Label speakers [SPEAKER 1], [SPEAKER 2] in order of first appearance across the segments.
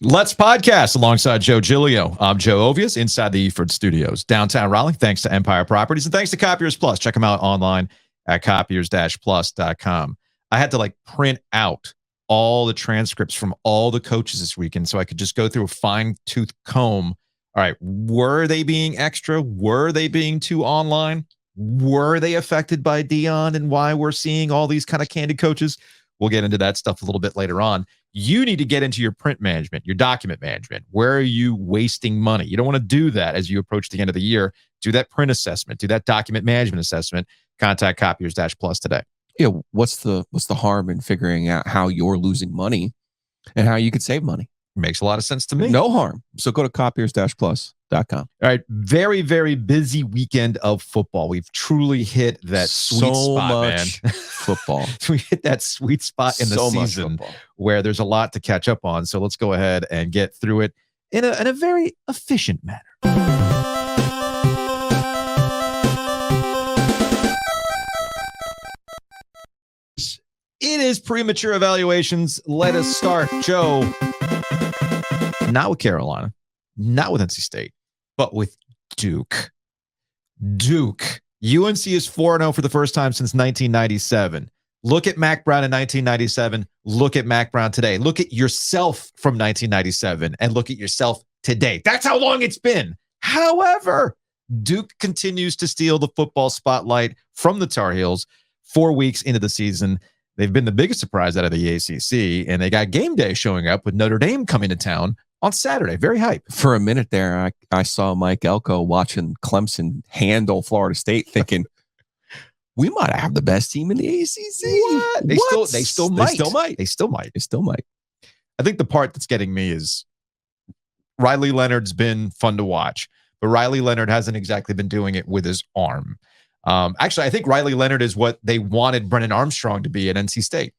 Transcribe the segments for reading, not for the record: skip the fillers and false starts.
[SPEAKER 1] Let's podcast alongside Joe Giglio. I'm Joe Ovius inside the Eford Studios, downtown Raleigh. Thanks to Empire Properties and thanks to Copiers Plus. Check them out online at copiers-plus.com. I had to print out all the transcripts from all the coaches this weekend so I could just go through a fine-tooth comb. All right, were they being extra? Were they being too online? Were they affected by Deion and why we're seeing all these kind of candid coaches? We'll get into that stuff a little bit later on. You need to get into your print management, your document management. Where are you wasting money? You don't want to do that as you approach the end of the year. Do that print assessment. Do that document management assessment. Contact Copiers-Plus today.
[SPEAKER 2] Yeah, what's the harm in figuring out how you're losing money and how you could save money?
[SPEAKER 1] Makes a lot of sense to me.
[SPEAKER 2] No harm. So go to copiers-plus.com.
[SPEAKER 1] All right. Very, very busy weekend of football. We've truly hit that sweet spot, man.
[SPEAKER 2] Football.
[SPEAKER 1] We hit that sweet spot in the season where there's a lot to catch up on. So let's go ahead and get through it in a very efficient manner. It is premature evaluations. Let us start, Joe. Not with Carolina, not with NC State, but with Duke. UNC is 4-0 for the first time since 1997. Look at Mac Brown in 1997. Look at Mac Brown today. Look at yourself from 1997 and look at yourself today. That's how long it's been. However, Duke continues to steal the football spotlight from the Tar Heels 4 weeks into the season. They've been the biggest surprise out of the ACC, and they got game day showing up with Notre Dame coming to town on Saturday. Very hype.
[SPEAKER 2] For a minute there, I saw Mike Elko watching Clemson handle Florida State thinking, we might have the best team in the ACC.
[SPEAKER 1] What? They still might. I think the part that's getting me is Riley Leonard's been fun to watch, but Riley Leonard hasn't exactly been doing it with his arm. Actually, I think Riley Leonard is what they wanted Brennan Armstrong to be at NC State.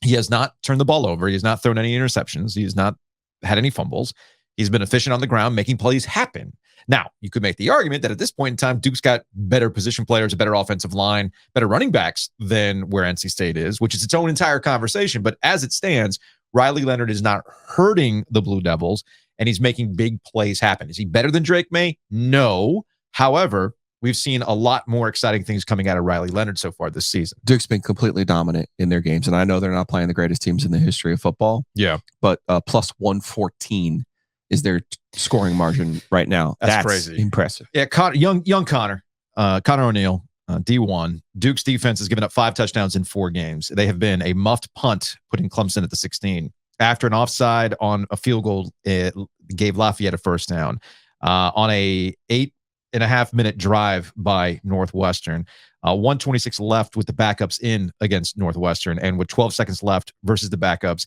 [SPEAKER 1] He has not turned the ball over. He has not thrown any interceptions. He has not had any fumbles. He's been efficient on the ground, making plays happen. Now, you could make the argument that at this point in time, Duke's got better position players, a better offensive line, better running backs than where NC State is, which is its own entire conversation. But as it stands, Riley Leonard is not hurting the Blue Devils, and he's making big plays happen. Is he better than Drake May? No. However, we've seen a lot more exciting things coming out of Riley Leonard so far this season.
[SPEAKER 2] Duke's been completely dominant in their games, and I know they're not playing the greatest teams in the history of football.
[SPEAKER 1] Yeah.
[SPEAKER 2] But plus 114 is their scoring margin right now.
[SPEAKER 1] That's crazy.
[SPEAKER 2] Impressive.
[SPEAKER 1] Yeah, young Connor O'Neal, D1. Duke's defense has given up 5 touchdowns in 4 games. They have been a muffed punt, putting Clemson at the 16. After an offside on a field goal, it gave Lafayette a first down. On a 8.5-minute drive by Northwestern. 1:26 left with the backups in against Northwestern and with 12 seconds left versus the backups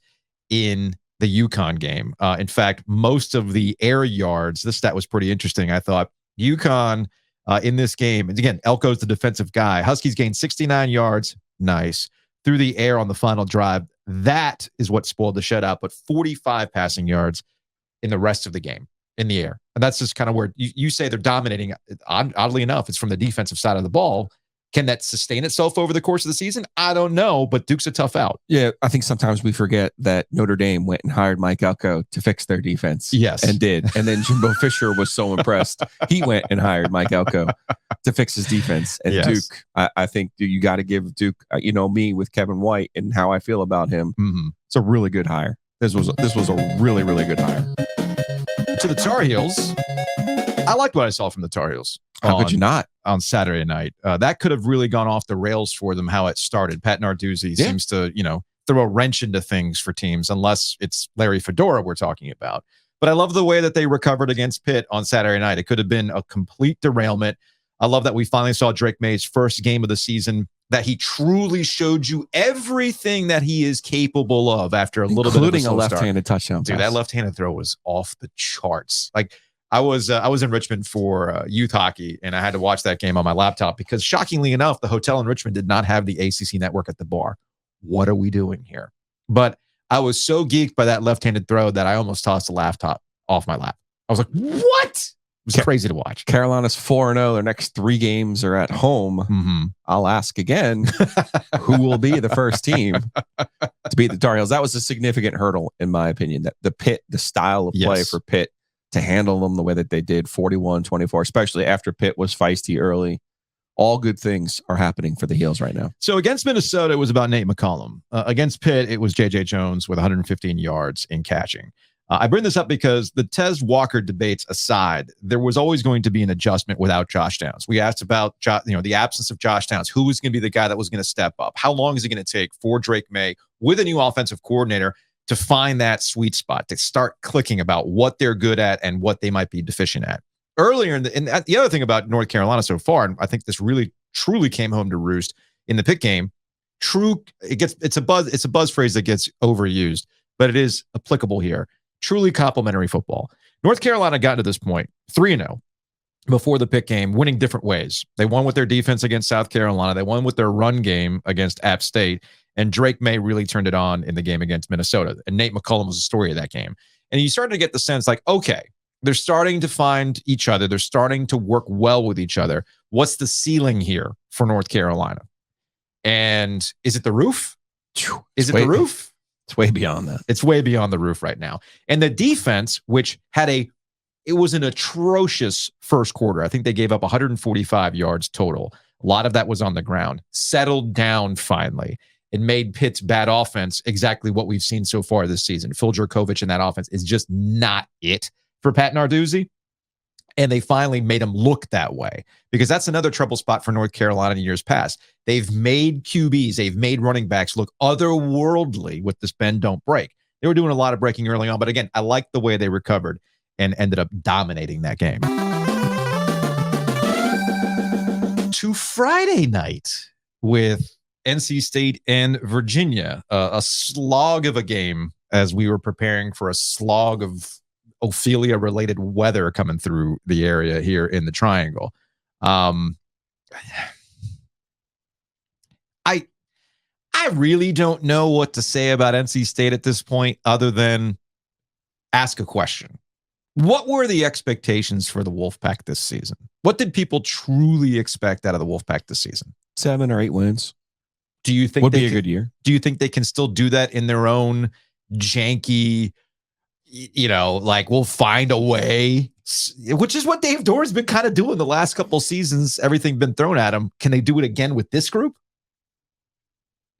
[SPEAKER 1] in the UConn game. In fact, most of the air yards, this stat was pretty interesting, I thought. UConn in this game, and again, Elko's the defensive guy. Huskies gained 69 yards, nice, through the air on the final drive. That is what spoiled the shutout, but 45 passing yards in the rest of the game. In the air. And that's just kind of where you say they're dominating. Oddly enough, it's from the defensive side of the ball. Can that sustain itself over the course of the season? I don't know, but Duke's a tough out.
[SPEAKER 2] Yeah, I think sometimes we forget that Notre Dame went and hired Mike Elko to fix their defense.
[SPEAKER 1] Yes.
[SPEAKER 2] And did. And then Jimbo Fisher was so impressed. He went and hired Mike Elko to fix his defense. And yes. Duke, I think you got to give Duke, me with Kevin White and how I feel about him.
[SPEAKER 1] Mm-hmm.
[SPEAKER 2] It's a really good hire. This was a really, really good hire.
[SPEAKER 1] To the Tar Heels, I liked what I saw from the Tar Heels.
[SPEAKER 2] How could you not?
[SPEAKER 1] On Saturday night. That could have really gone off the rails for them, how it started. Pat Narduzzi seems to, throw a wrench into things for teams, unless it's Larry Fedora we're talking about. But I love the way that they recovered against Pitt on Saturday night. It could have been a complete derailment. I love that we finally saw Drake May's first game of the season, that he truly showed you everything that he is capable of after a little bit of a slow start.
[SPEAKER 2] Including a left-handed touchdown
[SPEAKER 1] Dude,
[SPEAKER 2] pass.
[SPEAKER 1] that left-handed throw was off the charts. Like, I was in Richmond for youth hockey, and I had to watch that game on my laptop because, shockingly enough, the hotel in Richmond did not have the ACC network at the bar. What are we doing here? But I was so geeked by that left-handed throw that I almost tossed the laptop off my lap. I was like, what? was crazy to watch.
[SPEAKER 2] Carolina's 4-0. Their next 3 games are at home.
[SPEAKER 1] Mm-hmm.
[SPEAKER 2] I'll ask again, who will be the first team to beat the Tar Heels? That was a significant hurdle, in my opinion. That the style of play for Pitt to handle them the way that they did, 41-24, especially after Pitt was feisty early. All good things are happening for the Heels right now.
[SPEAKER 1] So against Minnesota, it was about Nate McCollum. Against Pitt, it was J.J. Jones with 115 yards in catching. I bring this up because the Tez Walker debates aside, there was always going to be an adjustment without Josh Downs. We asked about the absence of Josh Downs. Who was going to be the guy that was going to step up? How long is it going to take for Drake May with a new offensive coordinator to find that sweet spot, to start clicking about what they're good at and what they might be deficient at? Earlier, and the other thing about North Carolina so far, and I think this really truly came home to roost in the Pitt game. It's a buzz phrase that gets overused, but it is applicable here. Truly complementary football. North Carolina got to this point 3-0 before the Pitt game, winning different ways. They won with their defense against South Carolina. They won with their run game against App State, and Drake May really turned it on in the game against Minnesota. And Nate McCollum was the story of that game. And you started to get the sense like, okay, they're starting to find each other. They're starting to work well with each other. What's the ceiling here for North Carolina? And is it the roof? Is it the roof?
[SPEAKER 2] It's way beyond that.
[SPEAKER 1] It's way beyond the roof right now. And the defense, which it was an atrocious first quarter. I think they gave up 145 yards total. A lot of that was on the ground. Settled down finally. It made Pitt's bad offense exactly what we've seen so far this season. Phil Jurkovich in that offense is just not it for Pat Narduzzi. And they finally made him look that way, because that's another trouble spot for North Carolina in years past. They've made QBs, they've made running backs look otherworldly with this bend, don't break. They were doing a lot of breaking early on, but again, I like the way they recovered and ended up dominating that game. To Friday night with NC State and Virginia, a slog of a game as we were preparing for a slog of Ophelia-related weather coming through the area here in the Triangle. I really don't know what to say about NC State at this point other than ask a question. What were the expectations for the Wolfpack this season? What did people truly expect out of the Wolfpack this season?
[SPEAKER 2] 7 or 8 wins.
[SPEAKER 1] Do you think
[SPEAKER 2] would be a good year?
[SPEAKER 1] Do you think they can still do that in their own janky, like we'll find a way, which is what Dave Doeren's been kind of doing the last couple seasons? Everything been thrown at him. Can they do it again with this group?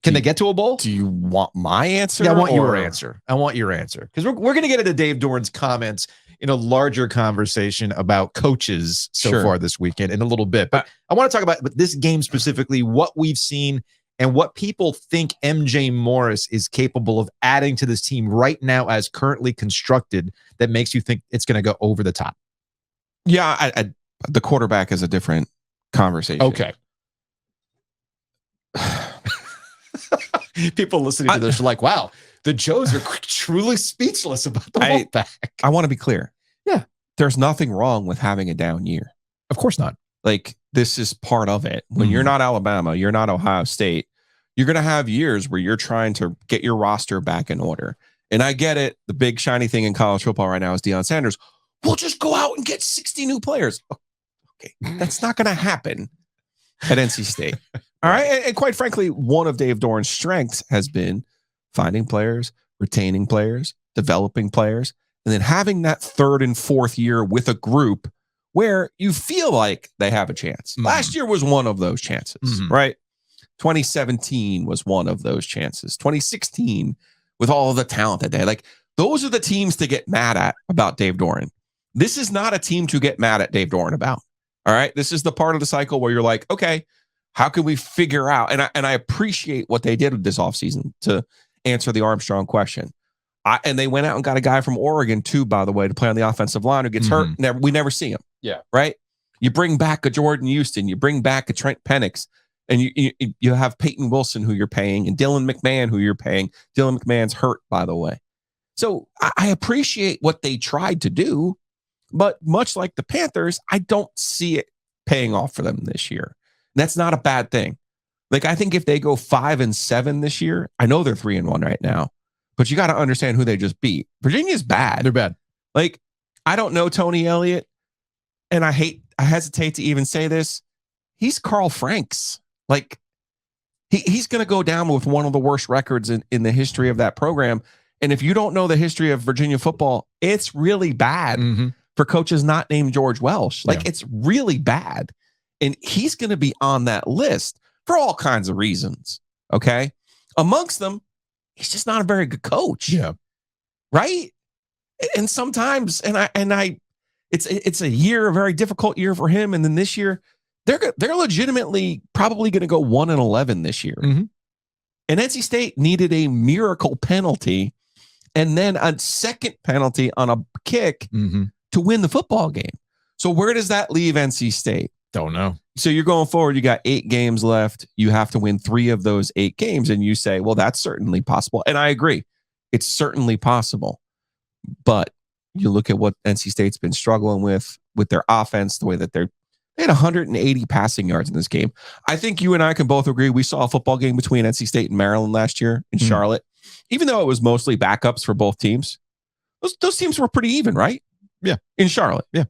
[SPEAKER 1] Can they get to a bowl?
[SPEAKER 2] Do you want my answer?
[SPEAKER 1] Yeah, I want your answer. I want your answer. Because we're going to get into Dave Doeren's comments in a larger conversation about coaches so far this weekend in a little bit. But I want to talk about this game specifically, what we've seen and what people think MJ Morris is capable of adding to this team right now as currently constructed that makes you think it's going to go over the top.
[SPEAKER 2] Yeah, the quarterback is a different conversation.
[SPEAKER 1] Okay. People listening to this are like, wow, the Joes are truly speechless about the Wolfpack.
[SPEAKER 2] I want to be clear.
[SPEAKER 1] Yeah.
[SPEAKER 2] There's nothing wrong with having a down year.
[SPEAKER 1] Of course not.
[SPEAKER 2] Like, this is part of it. When you're not Alabama, you're not Ohio State, you're going to have years where you're trying to get your roster back in order. And I get it. The big shiny thing in college football right now is DeionSanders. We'll just go out and get 60 new players. Okay. That's not going to happen at NC State. All right. And quite frankly, one of Dave Doeren's strengths has been finding players, retaining players, developing players, and then having that 3rd and 4th year with a group where you feel like they have a chance. Last year was one of those chances, right? 2017 was one of those chances. 2016 with all of the talent that they had. Like, those are the teams to get mad at about Dave Doeren. This is not a team to get mad at Dave Doeren about. All right. This is the part of the cycle where you're like, okay, how can we figure out? And I appreciate what they did this offseason to answer the Armstrong question. And they went out and got a guy from Oregon too, by the way, to play on the offensive line who gets hurt. We never see him.
[SPEAKER 1] Yeah.
[SPEAKER 2] Right. You bring back a Jordan Houston, you bring back a Trent Penix, and you have Peyton Wilson who you're paying, and Dylan McMahon who you're paying. Dylan McMahon's hurt, by the way. So I appreciate what they tried to do, but much like the Panthers, I don't see it paying off for them this year. That's not a bad thing. Like, I think if they go 5-7 this year, I know they're 3-1 right now, but you got to understand who they just beat. Virginia's bad.
[SPEAKER 1] They're bad.
[SPEAKER 2] Like, I don't know Tony Elliott. and I hesitate to even say this, he's Carl Franks. Like, he's going to go down with one of the worst records in the history of that program. And if you don't know the history of Virginia football, it's really bad for coaches not named George Welsh. Like, it's really bad. And he's going to be on that list for all kinds of reasons. Okay. Amongst them, he's just not a very good coach.
[SPEAKER 1] Yeah.
[SPEAKER 2] Right. And sometimes, it's a year, a very difficult year for him. And then this year, they're legitimately probably going to go 1-11 this year. And NC State needed a miracle penalty and then a second penalty on a kick to win the football game. So where does that leave NC State?
[SPEAKER 1] Don't know.
[SPEAKER 2] So you're going forward. You got 8 games left. You have to win 3 of those 8 games. And you say, well, that's certainly possible. And I agree. It's certainly possible. But you look at what NC State's been struggling with their offense, the way that they had 180 passing yards in this game. I think you and I can both agree we saw a football game between NC State and Maryland last year in Charlotte. Even though it was mostly backups for both teams, those teams were pretty even, right?
[SPEAKER 1] Yeah.
[SPEAKER 2] In Charlotte.
[SPEAKER 1] Yeah.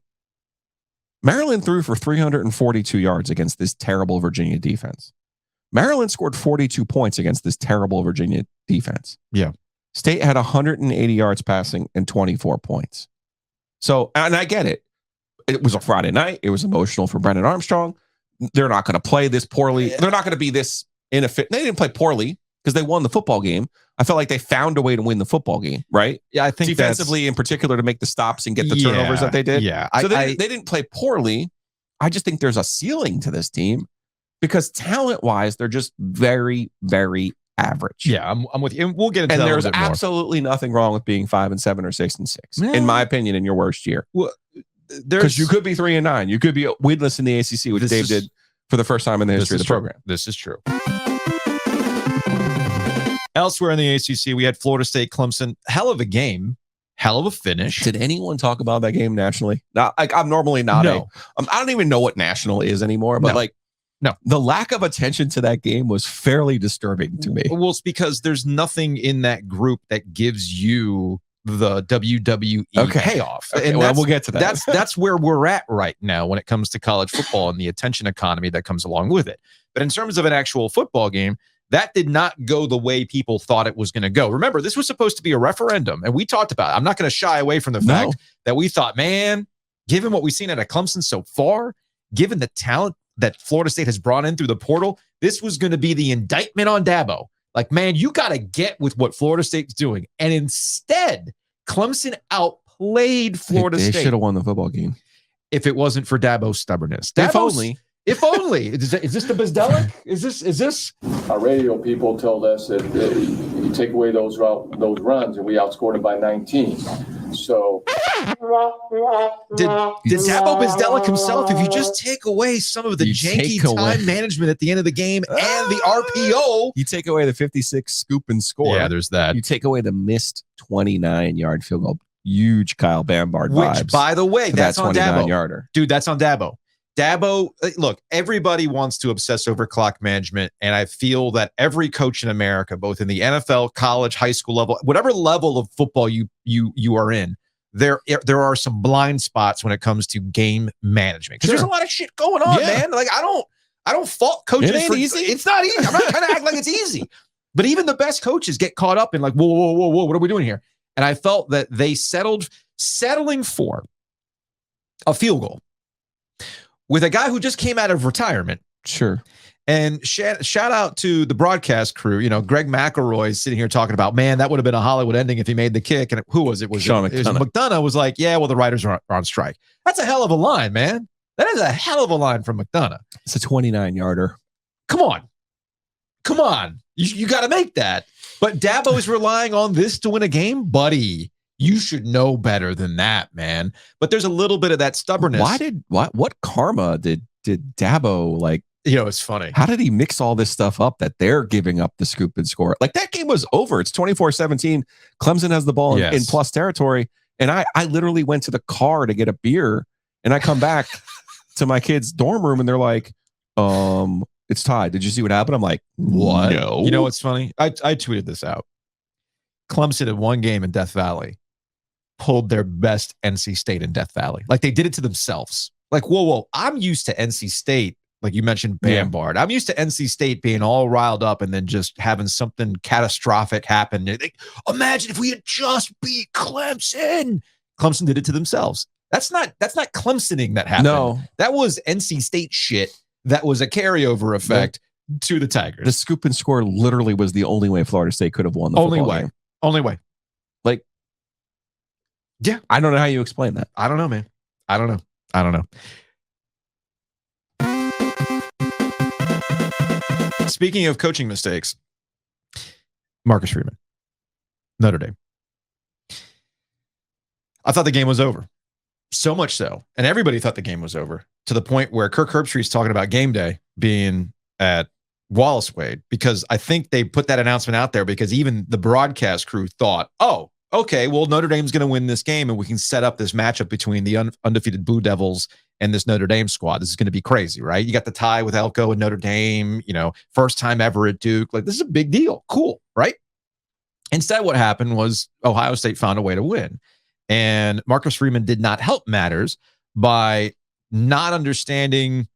[SPEAKER 2] Maryland threw for 342 yards against this terrible Virginia defense. Maryland scored 42 points against this terrible Virginia defense.
[SPEAKER 1] Yeah.
[SPEAKER 2] State had 180 yards passing and 24 points. So, and I get it. It was a Friday night. It was emotional for Brennan Armstrong. They're not going to play this poorly. They're not going to be this inefficient. They didn't play poorly because they won the football game. I felt like they found a way to win the football game, right?
[SPEAKER 1] Yeah, I think
[SPEAKER 2] defensively in particular to make the stops and get the turnovers that they did.
[SPEAKER 1] Yeah.
[SPEAKER 2] So they didn't play poorly. I just think there's a ceiling to this team because talent-wise, they're just very, very average.
[SPEAKER 1] Yeah, I'm with you. And we'll get into
[SPEAKER 2] that. And there's
[SPEAKER 1] a little bit more.
[SPEAKER 2] Absolutely nothing wrong with being 5-7 or 6-6, in my opinion, in your worst year.
[SPEAKER 1] Well,
[SPEAKER 2] because you could be 3-9. You could be winless in the ACC, which Dave did for the first time in the history of the program.
[SPEAKER 1] This is true. Elsewhere in the ACC, we had Florida State, Clemson. Hell of a game. Hell of a finish.
[SPEAKER 2] Did anyone talk about that game nationally? I'm normally not. I don't even know what national is anymore, but the lack of attention to that game was fairly disturbing to me.
[SPEAKER 1] Well, it's because there's nothing in that group that gives you the WWE payoff.
[SPEAKER 2] Okay,
[SPEAKER 1] and
[SPEAKER 2] we'll get to that.
[SPEAKER 1] That's where we're at right now when it comes to college football and the attention economy that comes along with it. But in terms of an actual football game, that did not go the way people thought it was going to go. Remember, this was supposed to be a referendum, and we talked about it. I'm not going to shy away from the fact that we thought, man, given what we've seen out of Clemson so far, given the talent that Florida State has brought in through the portal, this was going to be the indictment on Dabo. Like, man, you got to get with what Florida State's doing. And instead, Clemson outplayed Florida State.
[SPEAKER 2] They should have won the football game.
[SPEAKER 1] If it wasn't for Dabo's stubbornness.
[SPEAKER 2] If only.
[SPEAKER 1] If only. Is this the Bizdelic? Is this?
[SPEAKER 3] Our radio people told us that you take away those runs and we outscored them by 19. So
[SPEAKER 1] did Dabo Bizdelic himself, if you just take away some of the janky time management at the end of the game and the RPO,
[SPEAKER 2] you take away the 56 scoop and score.
[SPEAKER 1] Yeah, there's that.
[SPEAKER 2] You take away the missed 29-yard field goal. Huge Kyle Bambard vibes.
[SPEAKER 1] Which, by the way, that's on Dabo.
[SPEAKER 2] Yarder.
[SPEAKER 1] Dude, that's on Dabo. Dabo, look, everybody wants to obsess over clock management, and I feel that every coach in America, both in the NFL, college, high school level, whatever level of football you are in, there are some blind spots when it comes to game management. Because there's a lot of shit going on, man. Like I don't fault coaches.
[SPEAKER 2] It ain't easy.
[SPEAKER 1] It's not easy. I'm not trying to act like it's easy, but even the best coaches get caught up in like, whoa, what are we doing here? And I felt that they settling for a field goal with a guy who just came out of retirement.
[SPEAKER 2] Sure.
[SPEAKER 1] And shout out to the broadcast crew. You know, Greg McElroy is sitting here talking about, man, that would have been a Hollywood ending if he made the kick. And who was it?
[SPEAKER 2] Sean McDonough.
[SPEAKER 1] McDonough was like, yeah, well, the writers are on strike. That's a hell of a line, man. That is a hell of a line from McDonough.
[SPEAKER 2] It's a 29-yarder.
[SPEAKER 1] Come on. You got to make that. But Dabo is relying on this to win a game? Buddy, you should know better than that, man. But there's a little bit of that stubbornness.
[SPEAKER 2] What karma did Dabo like?
[SPEAKER 1] You know, it's funny.
[SPEAKER 2] How did he mix all this stuff up that they're giving up the scoop and score? Like that game was over. It's 24-17. Clemson has the ball in plus territory. And I literally went to the car to get a beer and I come back to my kids' dorm room and they're like, it's tied. Did you see what happened? I'm like, what?
[SPEAKER 1] No. You know what's funny? I tweeted this out. Clemson had one game in Death Valley, pulled their best NC State in Death Valley. Like they did it to themselves. Like, whoa. I'm used to NC State. Like you mentioned, Bambard. I'm used to NC State being all riled up and then just having something catastrophic happen. Like, imagine if we had just beat Clemson. Clemson did it to themselves. That's not Clemsoning that happened.
[SPEAKER 2] No.
[SPEAKER 1] That was NC State shit. That was a carryover effect to the Tigers.
[SPEAKER 2] The scoop and score literally was the only way Florida State could have won the
[SPEAKER 1] Only
[SPEAKER 2] football
[SPEAKER 1] way.
[SPEAKER 2] game.
[SPEAKER 1] Only way.
[SPEAKER 2] Like,
[SPEAKER 1] yeah.
[SPEAKER 2] I don't know how you explain that.
[SPEAKER 1] I don't know, man. I don't know. Speaking of coaching mistakes, Marcus Freeman, Notre Dame. I thought the game was over. So much so. And everybody thought the game was over to the point where Kirk Herbstreit's talking about game day being at Wallace Wade, because I think they put that announcement out there because even the broadcast crew thought, oh, okay, well, Notre Dame's going to win this game and we can set up this matchup between the undefeated Blue Devils and this Notre Dame squad. This is going to be crazy, right? You got the tie with Elko and Notre Dame, first time ever at Duke. Like, this is a big deal. Cool, right? Instead, what happened was Ohio State found a way to win. And Marcus Freeman did not help matters by not understanding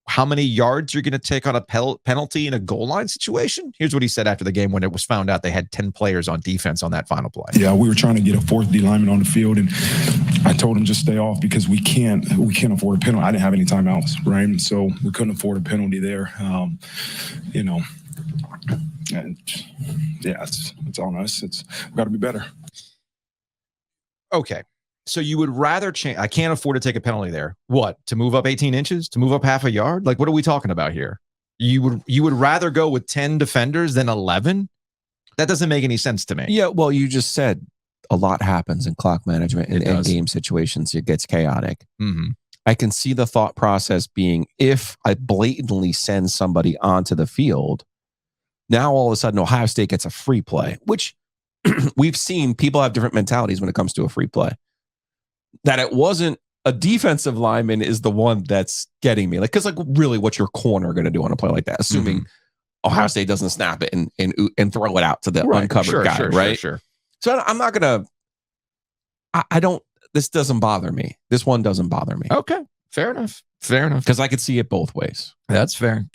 [SPEAKER 1] how many yards you're going to take on a penalty in a goal line situation. Here's what he said after the game when it was found out they had 10 players on defense on that final play.
[SPEAKER 4] Yeah, we were trying to get a fourth D lineman on the field, and I told him just stay off because we can't afford a penalty. I didn't have any timeouts, right? So we couldn't afford a penalty there. And yeah, it's on us. We've got to be better.
[SPEAKER 1] Okay. So you would rather change. I can't afford to take a penalty there. What? To move up 18 inches? To move up half a yard? Like, what are we talking about here? You would rather go with 10 defenders than 11? That doesn't make any sense to me.
[SPEAKER 2] Yeah, well, you just said a lot happens in clock management and end game situations. It gets chaotic.
[SPEAKER 1] Mm-hmm.
[SPEAKER 2] I can see the thought process being, if I blatantly send somebody onto the field, now all of a sudden Ohio State gets a free play, which we've seen people have different mentalities when it comes to a free play. That it wasn't a defensive lineman is the one that's getting me. Like, because really what's your corner going to do on a a play that? Assuming Ohio State doesn't snap it and throw it out to the uncovered guy, right?
[SPEAKER 1] Sure.
[SPEAKER 2] So I'm not going to, I don't, this doesn't bother me. This one doesn't bother me.
[SPEAKER 1] Okay. Fair enough.
[SPEAKER 2] Because I could see it both ways.
[SPEAKER 1] That's fair.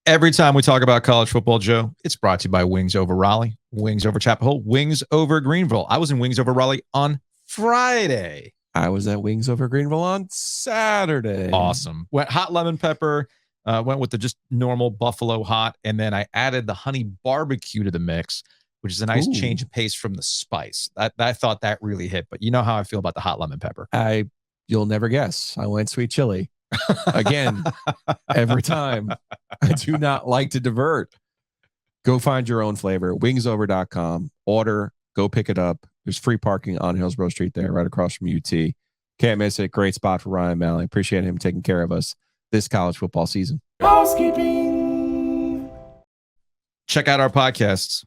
[SPEAKER 1] Every time we talk about college football, Joe, it's brought to you by Wings Over Raleigh, Wings Over Chapel Hill, Wings Over Greenville. I was in Wings Over Raleigh on Friday.
[SPEAKER 2] I was at Wings Over Greenville on Saturday.
[SPEAKER 1] Awesome. Went hot lemon pepper, went with the just normal buffalo hot, and then I added the honey barbecue to the mix, which is a nice change of pace from the spice. I thought that really hit, but you know how I feel about the hot lemon pepper.
[SPEAKER 2] You'll never guess. I went sweet chili. Again, every time. I do not like to divert. Go find your own flavor. Wingsover.com. Order. Go pick it up. There's free parking on Hillsborough Street there, right across from UT. Can't miss it. Great spot for Ryan Malley. Appreciate him taking care of us this college football season.
[SPEAKER 4] Housekeeping.
[SPEAKER 1] Check out our podcasts.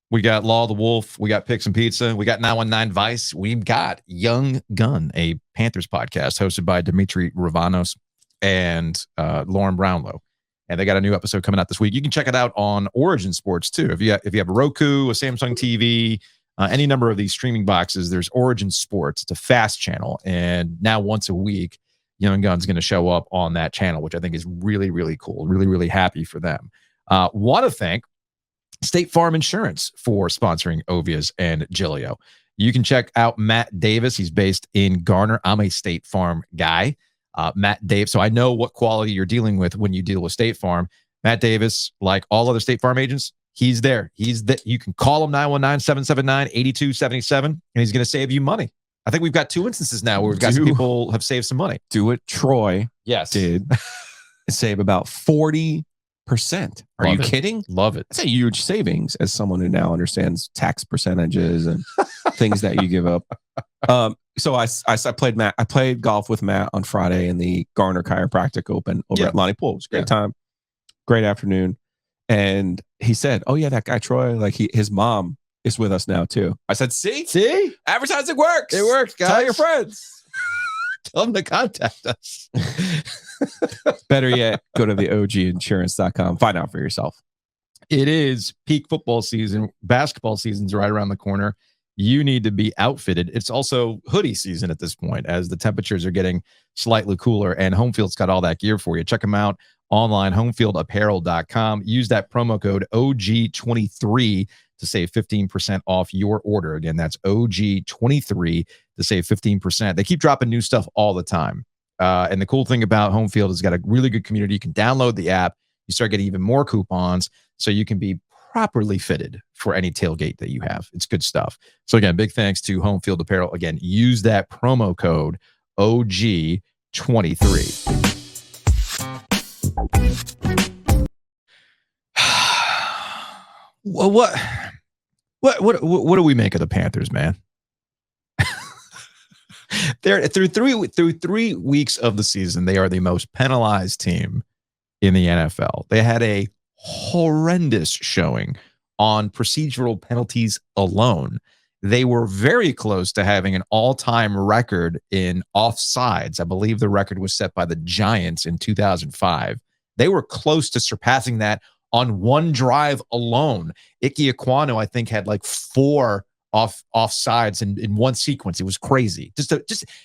[SPEAKER 1] We got Law of the Wolf. We got Picks and Pizza. We got 919 Vice. We've got Young Gun, a Panthers podcast hosted by Dimitri Ravanos and Lauren Brownlow. And they got a new episode coming out this week. You can check it out on Origin Sports too. If you have a Roku, a Samsung TV, any number of these streaming boxes, there's Origin Sports. It's a fast channel. And now once a week, Young Gun's going to show up on that channel, which I think is really, really cool. Really, really happy for them. Want to thank State Farm Insurance for sponsoring Ovias and Giglio. You can check out Matt Davis. He's based in Garner. I'm a State Farm guy. Matt Davis. So I know what quality you're dealing with when you deal with State Farm. Matt Davis, like all other State Farm agents, he's there. You can call him 919-779-8277, and he's going to save you money. I think we've got 2 instances now where we've got some people have saved some money.
[SPEAKER 2] Do it. Troy
[SPEAKER 1] did
[SPEAKER 2] save about 40%. Are you kidding?
[SPEAKER 1] Love it.
[SPEAKER 2] That's a huge savings as someone who now understands tax percentages and things that you give up. So I played golf with Matt on Friday in the Garner Chiropractic Open over at Lonnie Pool. It was a great time. Great afternoon. And he said, oh yeah, that guy Troy, like his mom is with us now too. I said, see, advertising works.
[SPEAKER 1] It works, guys.
[SPEAKER 2] Tell your friends.
[SPEAKER 1] Tell them to contact us.
[SPEAKER 2] Better yet, go to the oginsurance.com. Find out for yourself.
[SPEAKER 1] It is peak football season. Basketball season's right around the corner. you need to be outfitted. It's also hoodie season at this point as the temperatures are getting slightly cooler, and Homefield's got all that gear for you. Check them out online, homefieldapparel.com. Use that promo code OG23 to save 15% off your order. Again, that's OG23 to save 15%. They keep dropping new stuff all the time. And the cool thing about Homefield is it's got a really good community. You can download the app. You start getting even more coupons so you can be properly fitted for any tailgate that you have. It's good stuff. So again, big thanks to Homefield Apparel. Again, use that promo code OG23. Well, what do we make of the Panthers, man? They're through 3 weeks of the season, they are the most penalized team in the NFL. They had a horrendous showing on procedural penalties alone. They were very close to having an all-time record in offsides. I believe the record was set by the Giants in 2005. They were close to surpassing that on one drive alone. Ike Ekwonu, I think, had like 4 offsides in one sequence. It was crazy. And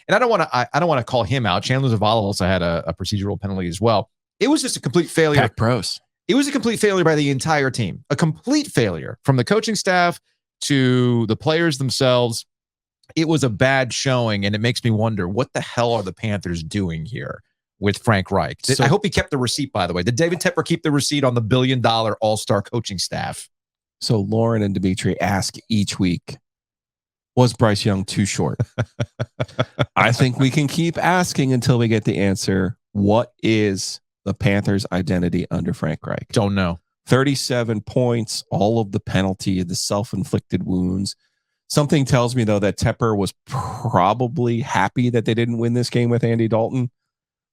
[SPEAKER 1] I don't want to call him out. Chandler Zavala also had a procedural penalty as well. It was just a complete failure.
[SPEAKER 2] Pack pros.
[SPEAKER 1] It was a complete failure by the entire team. A complete failure from the coaching staff to the players themselves. It was a bad showing, and it makes me wonder, what the hell are the Panthers doing here with Frank Reich? I hope he kept the receipt, by the way. Did David Tepper keep the receipt on the $1 billion all-star coaching staff?
[SPEAKER 2] So Lauren and Dimitri ask each week, was Bryce Young too short? I think we can keep asking until we get the answer. What is the Panthers' identity under Frank Reich?
[SPEAKER 1] Don't know.
[SPEAKER 2] 37 points, all of the penalty, the self-inflicted wounds. Something tells me, though, that Tepper was probably happy that they didn't win this game with Andy Dalton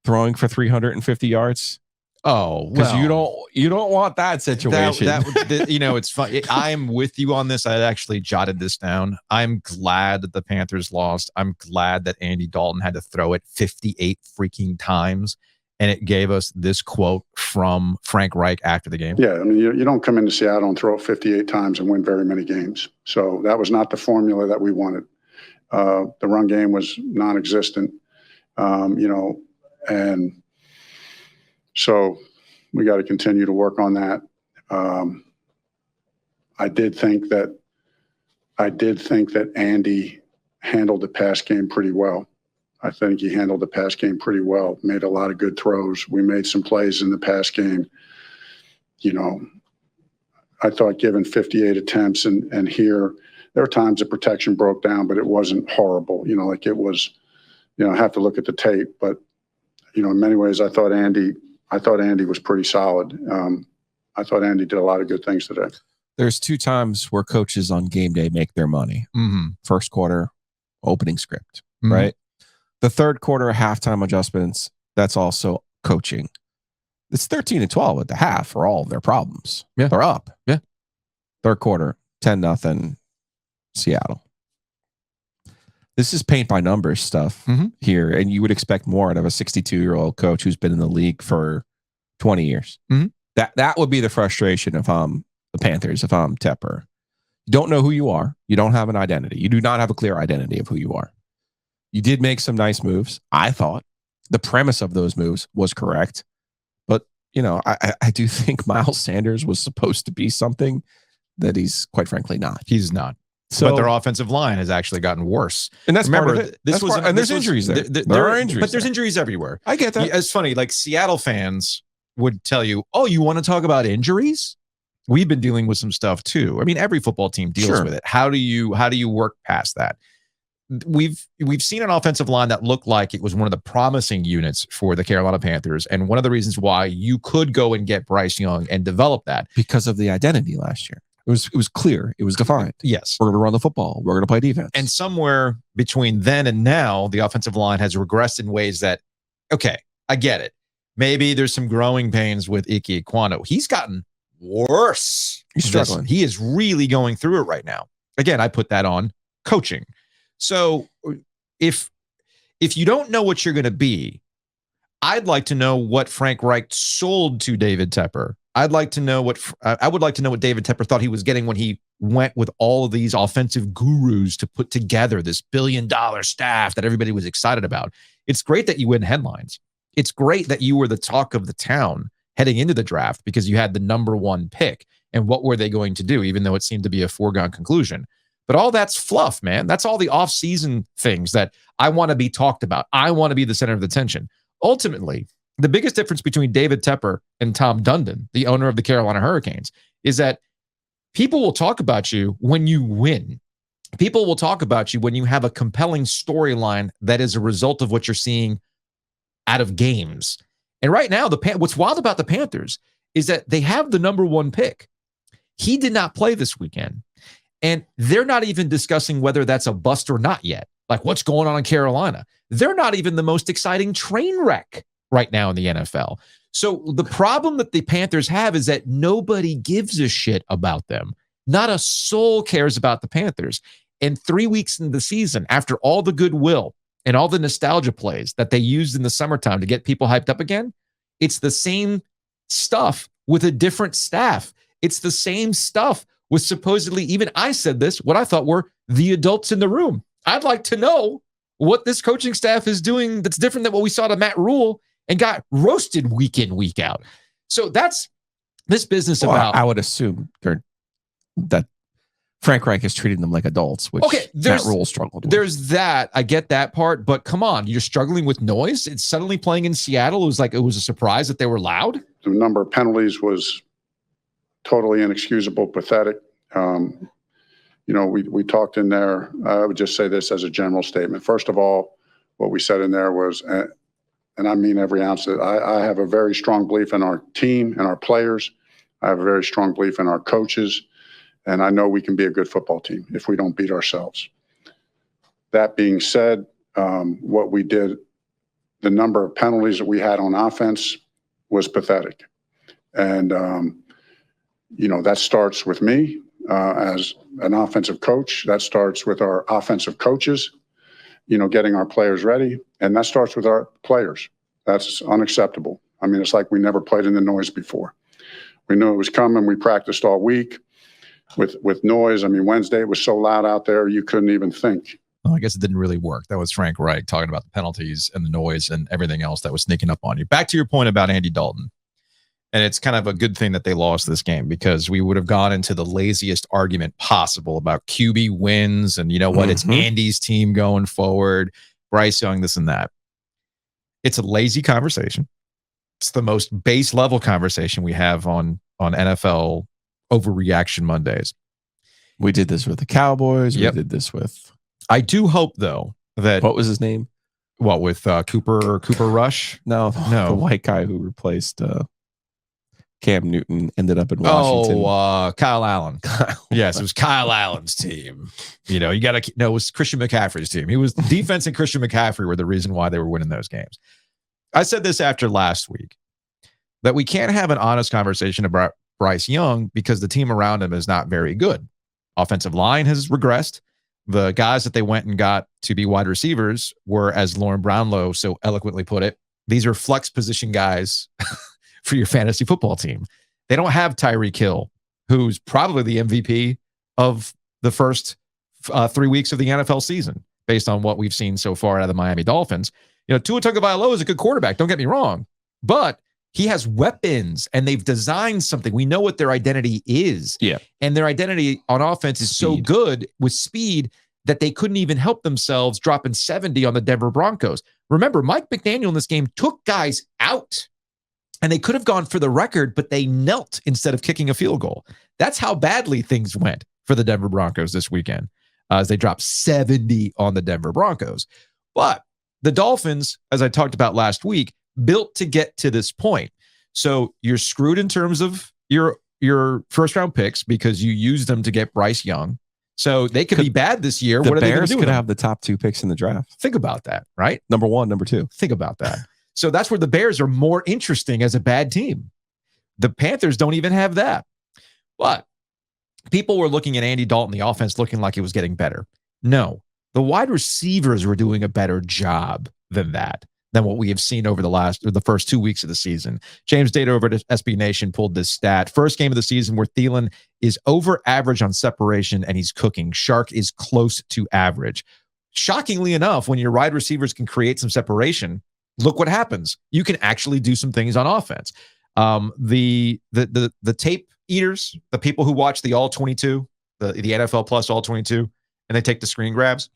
[SPEAKER 2] throwing for 350 yards.
[SPEAKER 1] Oh,
[SPEAKER 2] because you don't want that situation.
[SPEAKER 1] It's fun. I'm with you on this. I actually jotted this down. I'm glad that the Panthers lost. I'm glad that Andy Dalton had to throw it 58 freaking times. And it gave us this quote from Frank Reich after the game.
[SPEAKER 5] Yeah, I mean, you don't come into Seattle and throw it 58 times and win very many games. So that was not the formula that we wanted. The run game was non-existent, and so we got to continue to work on that. I did think that Andy handled the pass game pretty well. I think he handled the pass game pretty well, made a lot of good throws. We made some plays in the pass game. I thought given 58 attempts and here, there were times the protection broke down, but it wasn't horrible. Like it was, I have to look at the tape, but, in many ways, I thought Andy was pretty solid. I thought Andy did a lot of good things today.
[SPEAKER 2] There's 2 times where coaches on game day make their money.
[SPEAKER 1] Mm-hmm.
[SPEAKER 2] First quarter, opening script, right? The third quarter, halftime adjustments, that's also coaching. It's 13-12 at the half for all of their problems.
[SPEAKER 1] Yeah.
[SPEAKER 2] They're up.
[SPEAKER 1] Yeah.
[SPEAKER 2] Third quarter, 10-0 Seattle. This is paint by numbers stuff here, and you would expect more out of a 62-year-old coach who's been in the league for 20 years.
[SPEAKER 1] Mm-hmm.
[SPEAKER 2] That would be the frustration if I'm the Panthers, if I'm Tepper. You don't know who you are. You don't have an identity. You do not have a clear identity of who you are. You did make some nice moves. I thought the premise of those moves was correct. But, I do think Miles Sanders was supposed to be something that he's quite frankly not.
[SPEAKER 1] He's not.
[SPEAKER 2] So,
[SPEAKER 1] but their offensive line has actually gotten worse.
[SPEAKER 2] And that's part of it. And there's injuries there. There are injuries.
[SPEAKER 1] But there's injuries everywhere.
[SPEAKER 2] I get that.
[SPEAKER 1] It's funny. Like Seattle fans would tell you, oh, you want to talk about injuries? We've been dealing with some stuff too. I mean, every football team deals with it. How do you work past that? We've seen an offensive line that looked like it was one of the promising units for the Carolina Panthers, and one of the reasons why you could go and get Bryce Young and develop that
[SPEAKER 2] because of the identity last year. It was clear. It was defined.
[SPEAKER 1] Yes,
[SPEAKER 2] we're going to run the football. We're going to play defense.
[SPEAKER 1] And somewhere between then and now, the offensive line has regressed in ways that, okay, I get it. Maybe there's some growing pains with Ike Ekwonu. He's gotten worse.
[SPEAKER 2] He's struggling.
[SPEAKER 1] He is really going through it right now. Again, I put that on coaching. So if you don't know what you're going to be, I'd like to know what Frank Reich sold to David Tepper. I'd like to know what I would like to know what David Tepper thought he was getting when he went with all of these offensive gurus to put together this billion-dollar staff that everybody was excited about. It's great that you win headlines. It's great that you were the talk of the town heading into the draft because you had the number one pick. And what were they going to do, even though it seemed to be a foregone conclusion? But all that's fluff, man. That's all the off-season things that I want to be talked about. I want to be the center of attention. Ultimately, the biggest difference between David Tepper and Tom Dundon, the owner of the Carolina Hurricanes, is that people will talk about you when you win. People will talk about you when you have a compelling storyline that is a result of what you're seeing out of games. And right now, what's wild about the Panthers is that they have the number one pick. He did not play this weekend. And they're not even discussing whether that's a bust or not yet. Like what's going on in Carolina. They're not even the most exciting train wreck right now in the NFL. So the problem that the Panthers have is that nobody gives a shit about them. Not a soul cares about the Panthers. And 3 weeks into the season, after all the goodwill and all the nostalgia plays that they used in the summertime to get people hyped up again, it's the same stuff with a different staff. It's the same stuff with supposedly, even I said this, what I thought were the adults in the room. I'd like to know what this coaching staff is doing that's different than what we saw to Matt Rule and got roasted week in, week out. So that's this business about...
[SPEAKER 2] I would assume that Frank Reich is treating them like adults, which Matt Rule struggled with.
[SPEAKER 1] There's that. I get that part, but come on, you're struggling with noise. It's suddenly playing in Seattle. It was a surprise that they were loud.
[SPEAKER 5] The number of penalties was totally inexcusable, pathetic. We talked in there. I would just say this as a general statement. First of all, what we said in there was, and I mean every ounce of it, I have a very strong belief in our team and our players. I have a very strong belief in our coaches. And I know we can be a good football team if we don't beat ourselves. That being said, what we did, the number of penalties that we had on offense was pathetic. And, that starts with me as an offensive coach. That starts with our offensive coaches, getting our players ready. And that starts with our players. That's unacceptable. I mean, it's like we never played in the noise before. We knew it was coming. We practiced all week with noise. I mean, Wednesday, it was so loud out there, you couldn't even think.
[SPEAKER 1] Well, I guess it didn't really work. That was Frank Reich talking about the penalties and the noise and everything else that was sneaking up on you. Back to your point about Andy Dalton. And it's kind of a good thing that they lost this game because we would have gone into the laziest argument possible about QB wins and it's Andy's team going forward, BryceYoung, this and that. It's a lazy conversation. It's the most base level conversation we have on NFL overreaction Mondays.
[SPEAKER 2] We did this with the Cowboys. We did this with...
[SPEAKER 1] I do hope, though, that...
[SPEAKER 2] What was his name?
[SPEAKER 1] What, with Cooper Rush?
[SPEAKER 2] No. The white guy who replaced Cam Newton ended up in Washington.
[SPEAKER 1] Kyle Allen. Yes, it was Kyle Allen's team. You got to... No, it was Christian McCaffrey's team. He was... Defense and Christian McCaffrey were the reason why they were winning those games. I said this after last week, that we can't have an honest conversation about BryceYoung because the team around him is not very good. Offensive line has regressed. The guys that they went and got to be wide receivers were, as Lauren Brownlow so eloquently put it, these are flex position guys for your fantasy football team. They don't have Tyreek Hill, who's probably the MVP of the first 3 weeks of the NFL season, based on what we've seen so far out of the Miami Dolphins. Tua Tagovailoa is a good quarterback. Don't get me wrong, but he has weapons and they've designed something. We know what their identity is.
[SPEAKER 2] Yeah.
[SPEAKER 1] And their identity on offense is so good with speed that they couldn't even help themselves dropping 70 on the Denver Broncos. Remember, Mike McDaniel in this game took guys out and they could have gone for the record, but they knelt instead of kicking a field goal. That's how badly things went for the Denver Broncos this weekend as they dropped 70 on the Denver Broncos. But the Dolphins, as I talked about last week, built to get to this point. So you're screwed in terms of your first round picks because you used them to get BryceYoung. So they could be bad this year.
[SPEAKER 2] The
[SPEAKER 1] what are they going to do?
[SPEAKER 2] Could have the top 2 picks in the draft.
[SPEAKER 1] Think about that, right?
[SPEAKER 2] Number 1, number 2.
[SPEAKER 1] Think about that. So that's where the Bears are more interesting as a bad team. The Panthers don't even have that. But people were looking at Andy Dalton, the offense, looking like it was getting better. No, the wide receivers were doing a better job than that. than what we have seen over the first 2 weeks of the season. James Data over at SB Nation pulled this stat. First game of the season where Thielen is over average on separation and he's cooking. Shark is close to average. Shockingly enough, when your wide receivers can create some separation, look what happens. You can actually do some things on offense. The tape eaters, the people who watch the All 22, the NFL Plus All 22, and they take the screen grabs,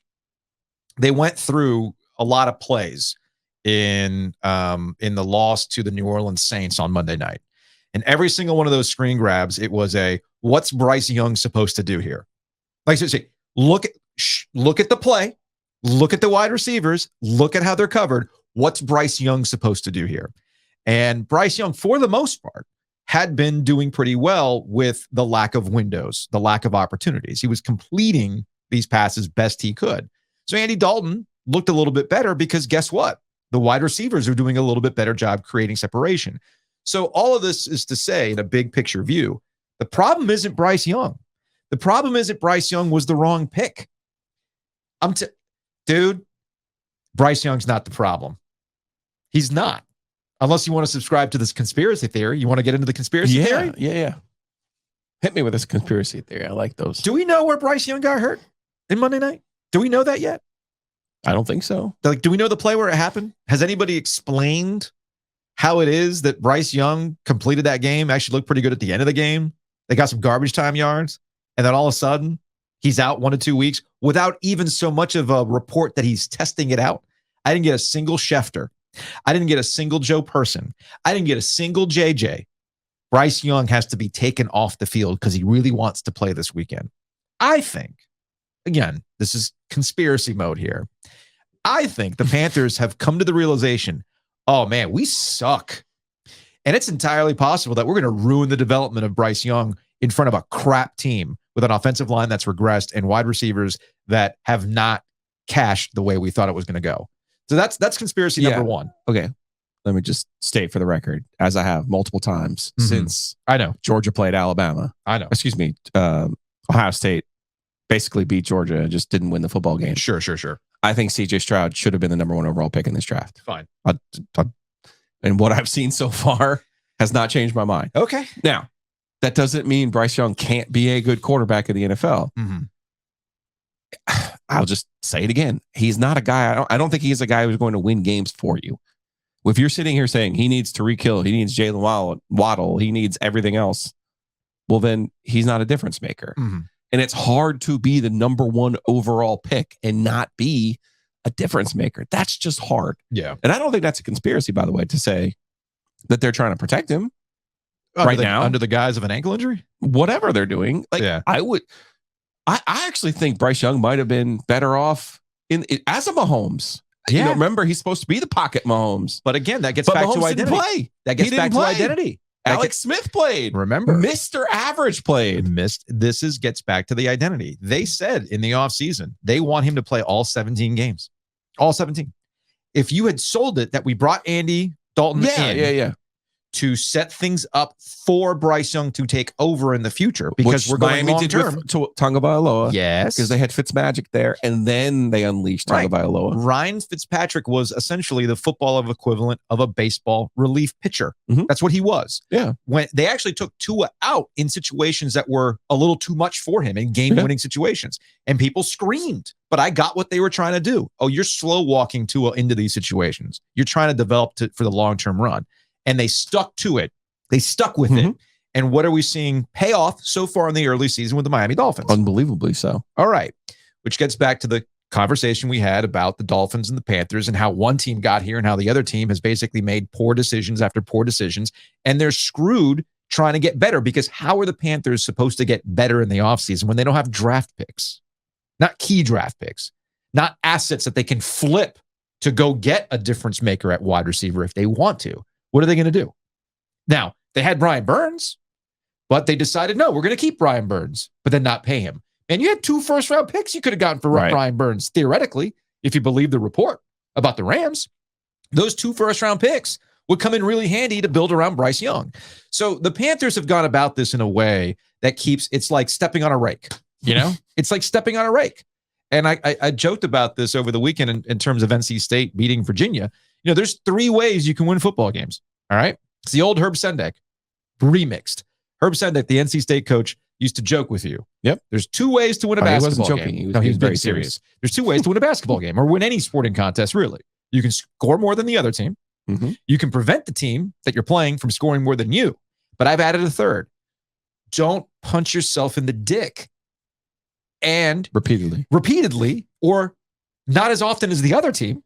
[SPEAKER 1] they went through a lot of plays in the loss to the New Orleans Saints on Monday night. And every single one of those screen grabs, it was what's BryceYoung supposed to do here? Like I say, look at the play, look at the wide receivers, look at how they're covered. What's BryceYoung supposed to do here? And BryceYoung, for the most part, had been doing pretty well with the lack of windows, the lack of opportunities. He was completing these passes best he could. So Andy Dalton looked a little bit better because guess what? The wide receivers are doing a little bit better job creating separation. So all of this is to say, in a big picture view, the problem isn't BryceYoung. The problem isn't BryceYoung was the wrong pick. Dude, BryceYoung's not the problem. He's not. Unless you want to subscribe to this conspiracy theory. You want to get into the conspiracy theory?
[SPEAKER 2] Yeah. Hit me with this conspiracy theory. I like those.
[SPEAKER 1] Do we know where BryceYoung got hurt in Monday night? Do we know that yet?
[SPEAKER 2] I don't think so.
[SPEAKER 1] Like, do we know the play where it happened? Has anybody explained how it is that BryceYoung completed that game, actually looked pretty good at the end of the game? They got some garbage time yards, and then all of a sudden, he's out 1 to 2 weeks without even so much of a report that he's testing it out. I didn't get a single Schefter. I didn't get a single Joe Person. I didn't get a single JJ. BryceYoung has to be taken off the field because he really wants to play this weekend. I think, again, this is conspiracy mode here. I think the Panthers have come to the realization, oh man, we suck. And it's entirely possible that we're going to ruin the development of BryceYoung in front of a crap team with an offensive line that's regressed and wide receivers that have not cashed the way we thought it was going to go. So that's conspiracy number one.
[SPEAKER 2] Okay. Let me just state for the record, as I have multiple times since
[SPEAKER 1] I know
[SPEAKER 2] Georgia played Alabama.
[SPEAKER 1] I know.
[SPEAKER 2] Excuse me. Ohio State basically beat Georgia and just didn't win the football game.
[SPEAKER 1] Sure.
[SPEAKER 2] I think CJ Stroud should have been the number 1 overall pick in this draft.
[SPEAKER 1] Fine.
[SPEAKER 2] And what I've seen so far has not changed my mind.
[SPEAKER 1] Okay.
[SPEAKER 2] Now, that doesn't mean BryceYoung can't be a good quarterback in the NFL. I'll just say it again. He's not a guy. I don't think he's a guy who's going to win games for you. If you're sitting here saying he needs Tariq Hill, he needs Jalen Waddle, he needs everything else, well, then he's not a difference maker. And it's hard to be the number 1 overall pick and not be a difference maker. That's just hard.
[SPEAKER 1] Yeah.
[SPEAKER 2] And I don't think that's a conspiracy, by the way, to say that they're trying to protect him now
[SPEAKER 1] under the guise of an ankle injury.
[SPEAKER 2] Whatever they're doing. I actually think BryceYoung might have been better off as a Mahomes.
[SPEAKER 1] Yeah.
[SPEAKER 2] Remember, he's supposed to be the pocket Mahomes.
[SPEAKER 1] But again, that gets back
[SPEAKER 2] Mahomes
[SPEAKER 1] to identity.
[SPEAKER 2] didn't play.
[SPEAKER 1] That gets back to identity.
[SPEAKER 2] Alex Smith played.
[SPEAKER 1] Remember,
[SPEAKER 2] Mr. Average played.
[SPEAKER 1] Gets back to the identity. They said in the offseason, they want him to play all 17 games. All 17. If you had sold it that we brought Andy Dalton in to set things up for BryceYoung to take over in the future, because we're going long term.
[SPEAKER 2] Tagovailoa.
[SPEAKER 1] Yes.
[SPEAKER 2] Because they had Fitzmagic there, and then they unleashed Tagovailoa.
[SPEAKER 1] Ryan Fitzpatrick was essentially the football equivalent of a baseball relief pitcher. That's what he was.
[SPEAKER 2] Yeah.
[SPEAKER 1] When they actually took Tua out in situations that were a little too much for him in game-winning situations, and people screamed, but I got what they were trying to do. Oh, you're slow walking Tua into these situations. You're trying to develop for the long-term run. And they stuck to it. They stuck with it. And what are we seeing pay off so far in the early season with the Miami Dolphins?
[SPEAKER 2] Unbelievably so.
[SPEAKER 1] All right. Which gets back to the conversation we had about the Dolphins and the Panthers and how one team got here and how the other team has basically made poor decisions after poor decisions. And they're screwed trying to get better, because how are the Panthers supposed to get better in the offseason when they don't have draft picks? Not key draft picks. Not assets that they can flip to go get a difference maker at wide receiver if they want to. What are they going to do? Now, they had Brian Burns, but they decided, no, we're going to keep Brian Burns, but then not pay him. And you had 2 first-round picks you could have gotten for Brian Burns, theoretically, if you believe the report about the Rams. Those 2 first-round picks would come in really handy to build around BryceYoung. So the Panthers have gone about this in a way that it's like stepping on a rake. It's like stepping on a rake. And I joked about this over the weekend in terms of NC State beating Virginia. There's 3 ways you can win football games. All right. It's the old Herb Sendek remixed. Herb Sendek, the NC State coach, used to joke with you.
[SPEAKER 2] Yep.
[SPEAKER 1] There's 2 ways to win a basketball
[SPEAKER 2] he wasn't joking.
[SPEAKER 1] game.
[SPEAKER 2] He was
[SPEAKER 1] very
[SPEAKER 2] very
[SPEAKER 1] serious. There's 2 ways to win a basketball game or win any sporting contest, really. You can score more than the other team.
[SPEAKER 2] Mm-hmm.
[SPEAKER 1] You can prevent the team that you're playing from scoring more than you. But I've added a third. Don't punch yourself in the dick. And repeatedly, or not as often as the other team,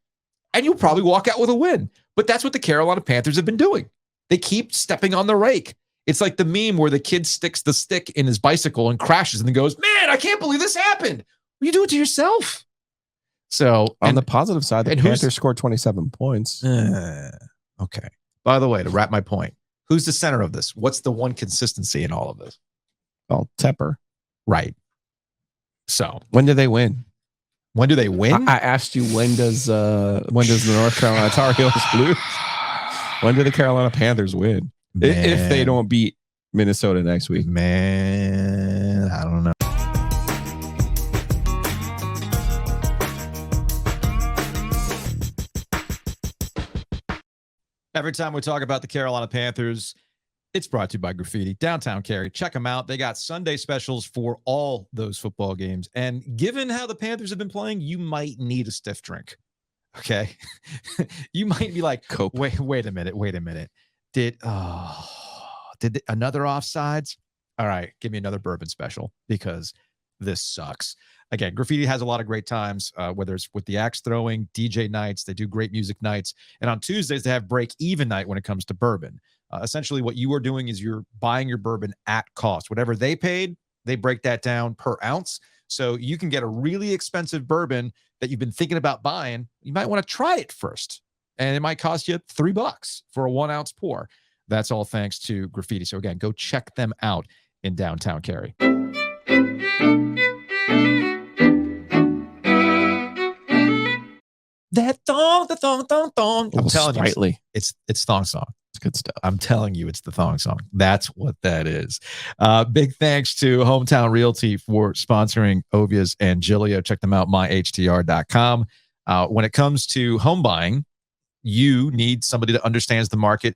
[SPEAKER 1] and you'll probably walk out with a win. But that's what the Carolina Panthers have been doing. They keep stepping on the rake. It's like the meme where the kid sticks the stick in his bicycle and crashes and then goes, man, I can't believe this happened. Well, you do it to yourself. So
[SPEAKER 2] on the positive side, the Panthers scored 27 points.
[SPEAKER 1] Okay. By the way, to wrap my point, who's the center of this? What's the one consistency in all of this?
[SPEAKER 2] Well, Tepper.
[SPEAKER 1] Right. So
[SPEAKER 2] when do they win?
[SPEAKER 1] When do they win?
[SPEAKER 2] I asked you when does the North Carolina Tar Heels lose? When do the Carolina Panthers win? If they don't beat Minnesota next week.
[SPEAKER 1] Man, I don't know. Every time we talk about the Carolina Panthers, it's brought to you by Graffiti. Downtown Cary. Check them out. They got Sunday specials for all those football games. And given how the Panthers have been playing, you might need a stiff drink. Okay? You might be like,
[SPEAKER 2] Cope.
[SPEAKER 1] Wait a minute. Did another offsides? All right, give me another bourbon special because this sucks. Again, Graffiti has a lot of great times, whether it's with the axe throwing, DJ nights, they do great music nights. And on Tuesdays, they have break even night when it comes to bourbon. Essentially, what you are doing is you're buying your bourbon at cost. Whatever they paid, they break that down per ounce. So you can get a really expensive bourbon that you've been thinking about buying. You might want to try it first. And it might cost you $3 for a 1 ounce pour. That's all thanks to Graffiti. So again, go check them out in downtown Cary. That thong. I'm telling you, it's thong song.
[SPEAKER 2] It's good stuff.
[SPEAKER 1] I'm telling you, it's the thong song. That's what that is. Big thanks to Hometown Realty for sponsoring Ovia's and Gilio. Check them out, myhtr.com. When it comes to home buying, you need somebody that understands the market,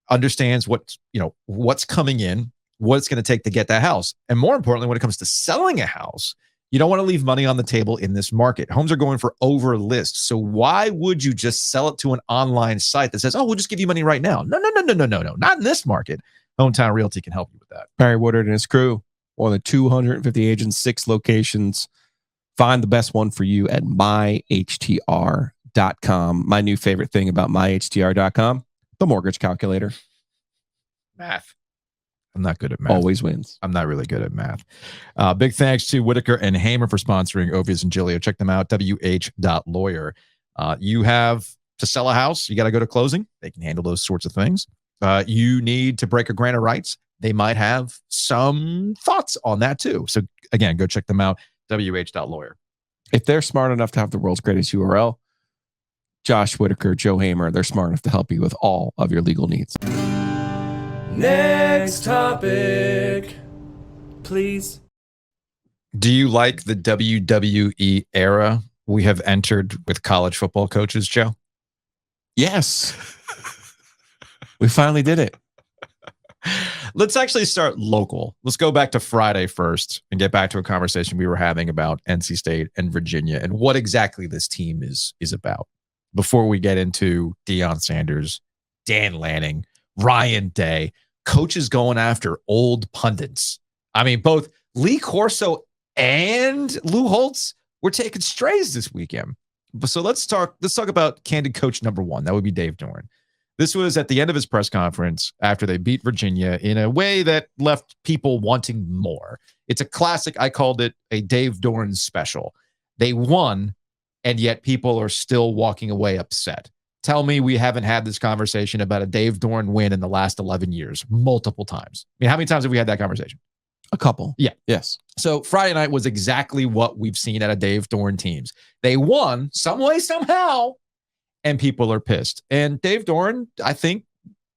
[SPEAKER 1] understands what's coming in, what it's going to take to get that house. And more importantly, when it comes to selling a house, you don't want to leave money on the table in this market. Homes are going for over list. So why would you just sell it to an online site that says, oh, we'll just give you money right now? No. Not in this market. Hometown Realty can help you with that.
[SPEAKER 2] Barry Woodard and his crew, more than 250 agents, 6 locations. Find the best one for you at myhtr.com. My new favorite thing about myhtr.com, the mortgage calculator.
[SPEAKER 1] Math. I'm not good at math.
[SPEAKER 2] Always wins.
[SPEAKER 1] I'm not really good at math. Big thanks to Whitaker and Hamer for sponsoring Ovia's and Gilio. Check them out, wh.lawyer. You have to sell a house. You got to go to closing. They can handle those sorts of things. You need to break a grant of rights. They might have some thoughts on that too. So again, go check them out, wh.lawyer.
[SPEAKER 2] If they're smart enough to have the world's greatest URL, Josh Whitaker, Joe Hamer, they're smart enough to help you with all of your legal needs.
[SPEAKER 6] Next topic, please.
[SPEAKER 1] Do you like the WWE era we have entered with college football coaches, Joe?
[SPEAKER 2] Yes. We finally did it.
[SPEAKER 1] Let's actually start local. Let's go back to Friday first and get back to a conversation we were having about NC State and Virginia and what exactly this team is about before we get into DeionSanders, Dan Lanning, Ryan Day, coaches going after old pundits. I mean, both Lee Corso and Lou Holtz were taking strays this weekend. So let's talk about candid coach number 1. That would be Dave Doeren. This was at the end of his press conference after they beat Virginia in a way that left people wanting more. It's a classic. I called it a Dave Doeren special. They won, and yet people are still walking away upset. Tell me we haven't had this conversation about a Dave Doeren win in the last 11 years, multiple times. I mean, how many times have we had that conversation?
[SPEAKER 2] A couple.
[SPEAKER 1] Yeah.
[SPEAKER 2] Yes.
[SPEAKER 1] So Friday night was exactly what we've seen out of Dave Doeren teams. They won some way, somehow, and people are pissed. And Dave Doeren, I think,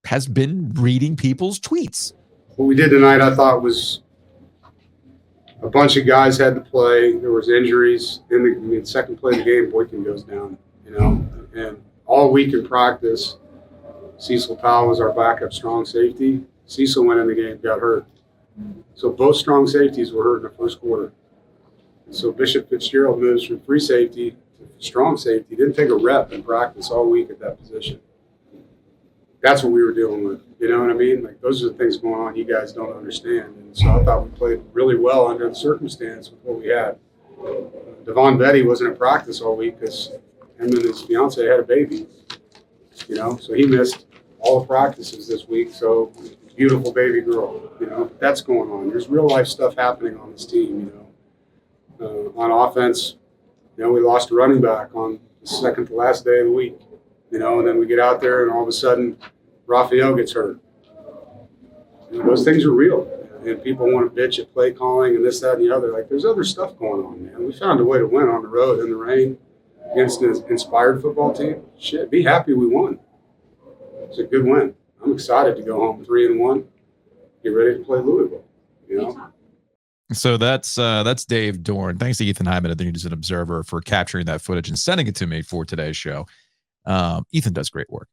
[SPEAKER 1] has been reading people's tweets.
[SPEAKER 7] What we did tonight, I thought, was a bunch of guys had to play. There was injuries in the second play of the game. Boykin goes down, and all week in practice, Cecil Powell was our backup strong safety. Cecil went in the game, got hurt. So both strong safeties were hurt in the first quarter. And so Bishop Fitzgerald moves from free safety to strong safety. Didn't take a rep in practice all week at that position. That's what we were dealing with. You know what I mean? Like, those are the things going on you guys don't understand. And so I thought we played really well under the circumstance with what we had. Devon Betty wasn't in practice all week because him and his fiance had a baby. You know, so he missed all the practices this week. So beautiful baby girl. You know, that's going on. There's real life stuff happening on this team. You know, on offense, you know, we lost a running back on the second to last day of the week. You know, and then we get out there and all of a sudden Raphael gets hurt. You know, those things are real. And people want to bitch at play calling and this, that, and the other. Like, there's other stuff going on, man. We found a way to win on the road in the rain against an inspired football team. Shit, be happy we won. It's a good win. I'm excited to go home 3-1, get ready to play Louisville, you know?
[SPEAKER 1] So that's Dave Doeren. Thanks to Ethan Hyman at the News and Observer for capturing that footage and sending it to me for today's show. Ethan does great work.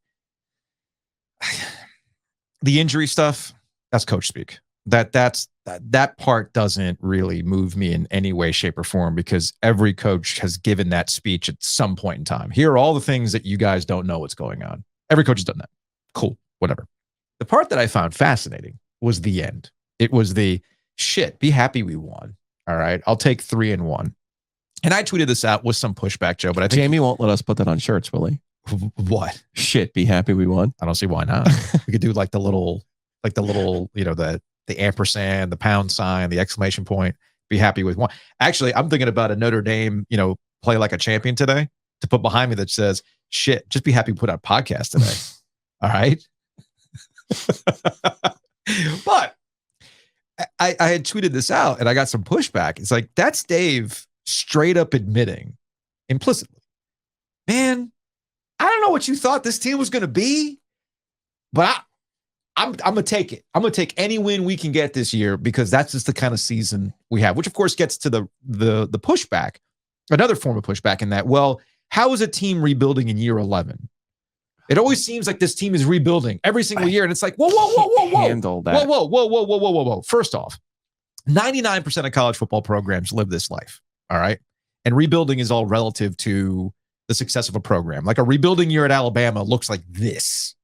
[SPEAKER 1] The injury stuff, that's coach speak. That part doesn't really move me in any way, shape, or form, because every coach has given that speech at some point in time. Here are all the things that you guys don't know what's going on. Every coach has done that. Cool, whatever. The part that I found fascinating was the end. It was the shit, be happy we won. All right, I'll take 3-1. And I tweeted this out with some pushback, Joe, but I think
[SPEAKER 2] Jamie won't let us put that on shirts, will he?
[SPEAKER 1] What?
[SPEAKER 2] Shit, be happy we won.
[SPEAKER 1] I don't see why not. We could do like the little, you know, the ampersand, the pound sign, the exclamation point, be happy with one. Actually, I'm thinking about a Notre Dame, you know, play like a champion today to put behind me that says, shit, just be happy we put out a podcast today. All right. But I had tweeted this out and I got some pushback. It's like, that's Dave straight up admitting implicitly, man, I don't know what you thought this team was going to be, but I'm going to take it. I'm going to take any win we can get this year, because that's just the kind of season we have, which of course gets to the pushback, another form of pushback in that, well, how is a team rebuilding in year 11? It always seems like this team is rebuilding every single year. And it's like, whoa.
[SPEAKER 2] Handle that.
[SPEAKER 1] Whoa. First off, 99% of college football programs live this life. All right. And rebuilding is all relative to the success of a program. Like a rebuilding year at Alabama looks like this,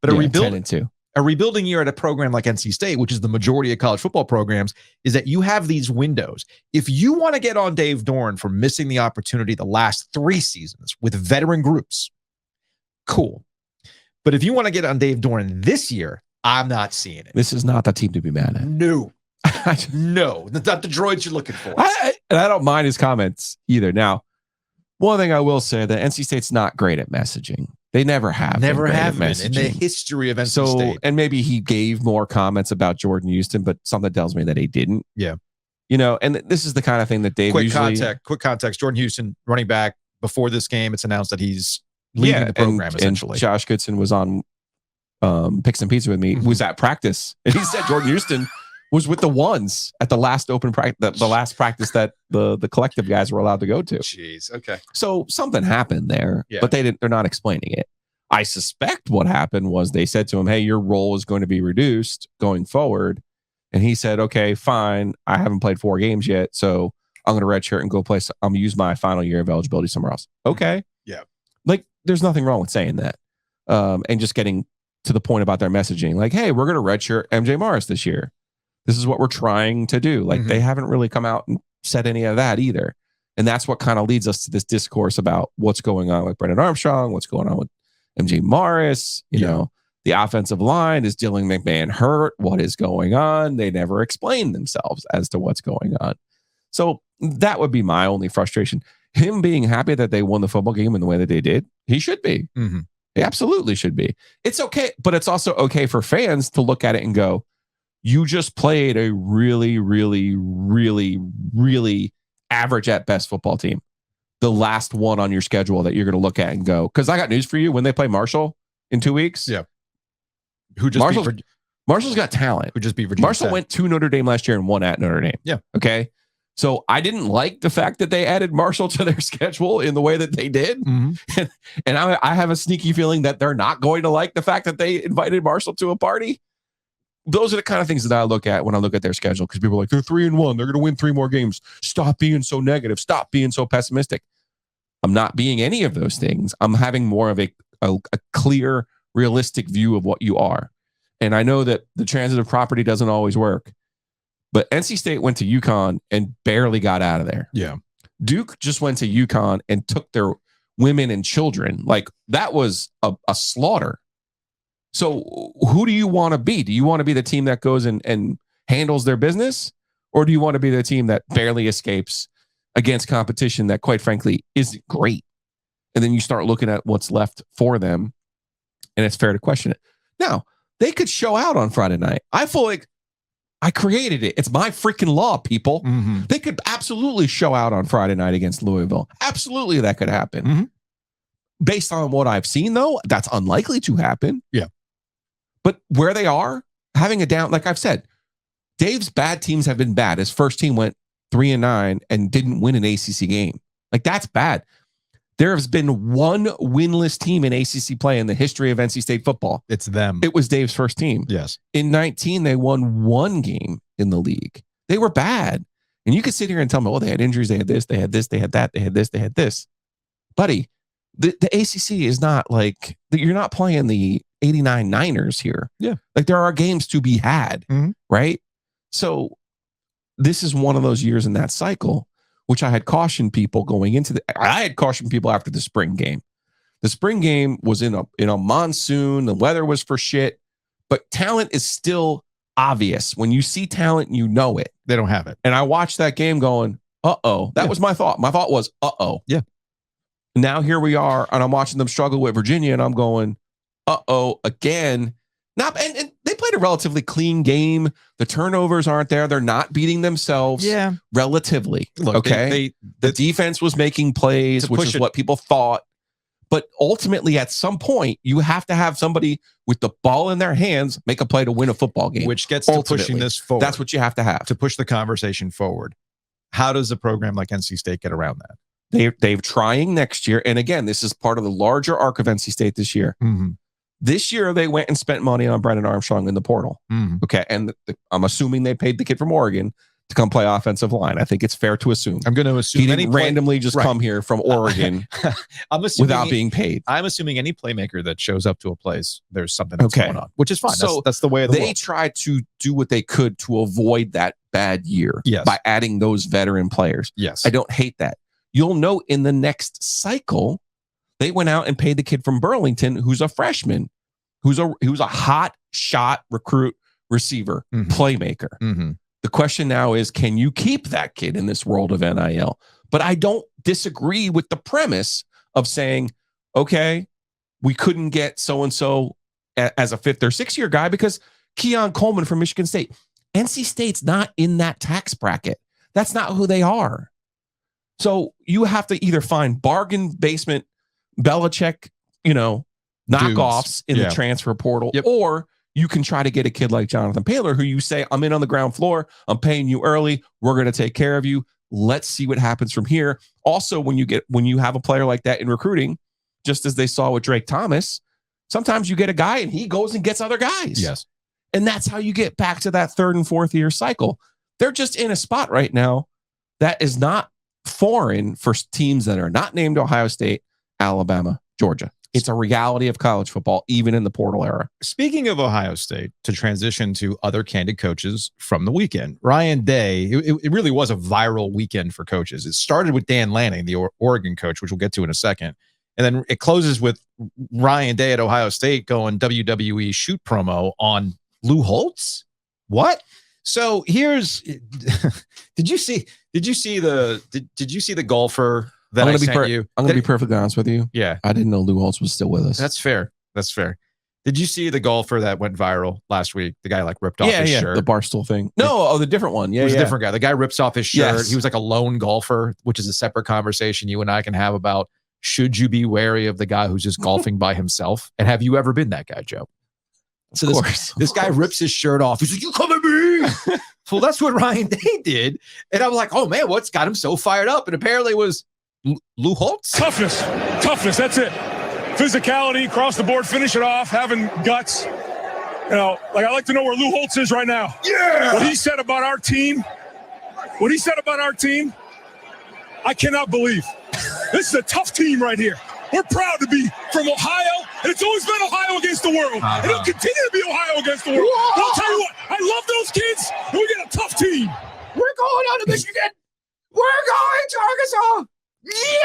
[SPEAKER 1] but a rebuilding year at a program like NC State, which is the majority of college football programs, is that you have these windows. If you want to get on Dave Doeren for missing the opportunity the last 3 seasons with veteran groups, cool. But if you want to get on Dave Doeren this year, I'm not seeing it.
[SPEAKER 2] This is not the team to be mad at.
[SPEAKER 1] No, no, not the droids you're looking for.
[SPEAKER 2] And I don't mind his comments either. Now, one thing I will say, that NC State's not great at messaging. They never have.
[SPEAKER 1] Never
[SPEAKER 2] been
[SPEAKER 1] have been
[SPEAKER 2] messaging
[SPEAKER 1] in the history of NC State.
[SPEAKER 2] And maybe he gave more comments about Jordan Houston, but something tells me that he didn't.
[SPEAKER 1] Yeah.
[SPEAKER 2] You know, and this is the kind of thing that Dave
[SPEAKER 1] Quick context. Jordan Houston, running back, before this game, it's announced that he's leaving the program, essentially.
[SPEAKER 2] And Josh Goodson was on Picks and Pizza with me, was at practice. And he said Jordan Houston was with the ones at the last open practice, the last practice that the collective guys were allowed to go to.
[SPEAKER 1] Jeez. Okay.
[SPEAKER 2] So something happened there, but they're not explaining it. I suspect what happened was they said to him, hey, your role is going to be reduced going forward. And he said, okay, fine. I haven't played 4 games yet, so I'm going to redshirt and go play. I'm going to use my final year of eligibility somewhere else. Okay.
[SPEAKER 1] Yeah.
[SPEAKER 2] Like, there's nothing wrong with saying that. And just getting to the point about their messaging. Like, hey, we're going to redshirt MJ Morris this year. This is what we're trying to do. Like, they haven't really come out and said any of that either. And that's what kind of leads us to this discourse about what's going on with Brendan Armstrong, what's going on with MJ Morris. You know, the offensive line, is Dylan McMahon hurt? What is going on? They never explain themselves as to what's going on. So that would be my only frustration. Him being happy that they won the football game in the way that they did, he should be. He absolutely should be. It's okay, but it's also okay for fans to look at it and go, you just played a really, really, really, really average at best football team. The last one on your schedule that you're going to look at and go, because I got news for you. When they play Marshall in 2 weeks, Marshall's got talent.
[SPEAKER 1] Who just beat Virginia
[SPEAKER 2] Marshall
[SPEAKER 1] Tech.
[SPEAKER 2] went to Notre Dame last year and won at Notre Dame.
[SPEAKER 1] Yeah.
[SPEAKER 2] Okay. So I didn't like the fact that they added Marshall to their schedule in the way that they did.
[SPEAKER 1] Mm-hmm.
[SPEAKER 2] And I have a sneaky feeling that they're not going to like the fact that they invited Marshall to a party. Those are the kind of things that I look at when I look at their schedule, because people are like, they're 3-1. They're going to win 3 more games. Stop being so negative. Stop being so pessimistic. I'm not being any of those things. I'm having more of a clear, realistic view of what you are. And I know that the transitive property doesn't always work, but NC State went to UConn and barely got out of there.
[SPEAKER 1] Yeah.
[SPEAKER 2] Duke just went to UConn and took their women and children. Like, that was a slaughter. So who do you want to be? Do you want to be the team that goes and handles their business? Or do you want to be the team that barely escapes against competition that, quite frankly, isn't great? And then you start looking at what's left for them, and it's fair to question it. Now, they could show out on Friday night. I feel like I created it. It's my freaking law, people.
[SPEAKER 1] Mm-hmm.
[SPEAKER 2] They could absolutely show out on Friday night against Louisville. Absolutely, that could happen.
[SPEAKER 1] Mm-hmm.
[SPEAKER 2] Based on what I've seen, though, that's unlikely to happen.
[SPEAKER 1] Yeah.
[SPEAKER 2] But where they are, having a down, like I've said, Dave's bad teams have been bad. His first team went 3-9 and didn't win an ACC game. Like, that's bad. There has been one winless team in ACC play in the history of NC State football.
[SPEAKER 1] It's them.
[SPEAKER 2] It was Dave's first team.
[SPEAKER 1] Yes.
[SPEAKER 2] In 19, they won 1 game in the league. They were bad. And you could sit here and tell me, oh, they had injuries, they had this, they had this, they had that, they had this, they had this. Buddy, the ACC is not like, you're not playing the 89 Niners here.
[SPEAKER 1] Yeah.
[SPEAKER 2] Like, there are games to be had, right? So this is one of those years in that cycle, which I had cautioned people going into I had cautioned people after the spring game. The spring game was in a monsoon. The weather was for shit, but talent is still obvious. When you see talent, you know it.
[SPEAKER 1] They don't have it.
[SPEAKER 2] And I watched that game going, uh-oh. That was my thought. My thought was, uh-oh.
[SPEAKER 1] Yeah.
[SPEAKER 2] Now here we are, and I'm watching them struggle with Virginia, and I'm going, uh-oh, again. And they played a relatively clean game. The turnovers aren't there. They're not beating themselves.
[SPEAKER 1] Yeah.
[SPEAKER 2] Relatively.
[SPEAKER 1] Look,
[SPEAKER 2] okay. The defense was making plays, which is what people thought. But ultimately, at some point, you have to have somebody with the ball in their hands make a play to win a football game.
[SPEAKER 1] Which gets to pushing this forward.
[SPEAKER 2] That's what you have to have.
[SPEAKER 1] To push the conversation forward. How does a program like NC State get around that?
[SPEAKER 2] They're trying next year. And again, this is part of the larger arc of NC State this year.
[SPEAKER 1] Mm-hmm.
[SPEAKER 2] This year, they went and spent money on Brennan Armstrong in the portal.
[SPEAKER 1] Mm-hmm.
[SPEAKER 2] Okay. And I'm assuming they paid the kid from Oregon to come play offensive line. I think it's fair to assume.
[SPEAKER 1] I'm going to assume
[SPEAKER 2] he didn't randomly just come here from Oregon without being paid.
[SPEAKER 1] I'm assuming any playmaker that shows up to a place, there's something that's going on, which is fine. So that's the way of the world.
[SPEAKER 2] They tried to do what they could to avoid that bad year
[SPEAKER 1] yes.
[SPEAKER 2] by adding those veteran players.
[SPEAKER 1] Yes.
[SPEAKER 2] I don't hate that. You'll note in the next cycle, they went out and paid the kid from Burlington, who's a freshman, who's a hot shot recruit receiver, playmaker.
[SPEAKER 1] Mm-hmm.
[SPEAKER 2] The question now is, can you keep that kid in this world of NIL? But I don't disagree with the premise of saying, okay, we couldn't get so-and-so as a 5th or 6th year guy because Keon Coleman from Michigan State. NC State's not in that tax bracket. That's not who they are. So you have to either find bargain basement Belichick, knockoffs in the transfer portal, or you can try to get a kid like Jonathan Paylor, who you say, I'm in on the ground floor. I'm paying you early. We're going to take care of you. Let's see what happens from here. Also, when you have a player like that in recruiting, just as they saw with Drake Thomas, sometimes you get a guy and he goes and gets other guys.
[SPEAKER 1] Yes.
[SPEAKER 2] And that's how you get back to that 3rd and 4th year cycle. They're just in a spot right now that is not foreign for teams that are not named Ohio State, Alabama, Georgia. It's a reality of college football, even in the portal era.
[SPEAKER 1] Speaking of Ohio State, to transition to other candid coaches from the weekend, Ryan Day, it really was a viral weekend for coaches. It started with Dan Lanning, the Oregon coach, which we'll get to in a second. And then it closes with Ryan Day at Ohio State going WWE shoot promo on Lou Holtz. What? So here's, did you see the golfer that I sent you?
[SPEAKER 2] I'm going to be perfectly honest with you.
[SPEAKER 1] Yeah.
[SPEAKER 2] I didn't know Lou Holtz was still with us.
[SPEAKER 1] That's fair. Did you see the golfer that went viral last week? The guy ripped off his shirt.
[SPEAKER 2] The Barstool thing. No, the different one. Yeah,
[SPEAKER 1] it was a different guy. The guy rips off his shirt.
[SPEAKER 2] Yes.
[SPEAKER 1] He was like a lone golfer, which is a separate conversation you and I can have about should you be wary of the guy who's just golfing by himself? And have you ever been that guy, Joe? So this guy rips his shirt off. He's like, "You come at me!" Well, that's what Ryan Day did, and I'm like, "Oh man, what's got him so fired up?" And apparently, it was Lou Holtz.
[SPEAKER 8] Toughness. That's it. Physicality, across the board, finish it off, having guts. You know, like I like to know where Lou Holtz is right now. Yeah. What he said about our team. I cannot believe. This is a tough team right here. We're proud to be from Ohio, and it's always been Ohio against the world. And it'll continue to be Ohio against the world. But I'll tell you what, I love those kids, and we got a tough team.
[SPEAKER 1] We're going on to Michigan. We're going to Arkansas. Yeah.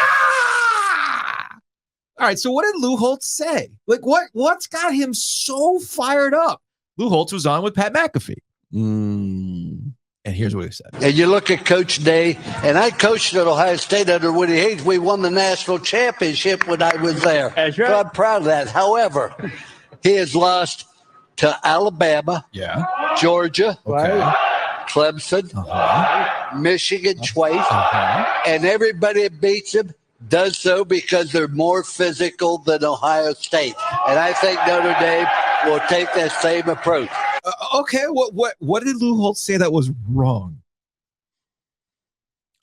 [SPEAKER 1] All right. So what did Lou Holtz say? Like what's got him so fired up? Lou Holtz was on with Pat McAfee. And here's what he said.
[SPEAKER 9] And you look at Coach Day, and I coached at Ohio State under Woody Hayes. We won the national championship when I was there. That's right. So I'm proud of that. However, he has lost to Alabama, Georgia, Clemson, Michigan twice, and everybody that beats him does so because they're more physical than Ohio State. And I think Notre Dame will take that same approach.
[SPEAKER 1] Okay, what did Lou Holtz say that was wrong?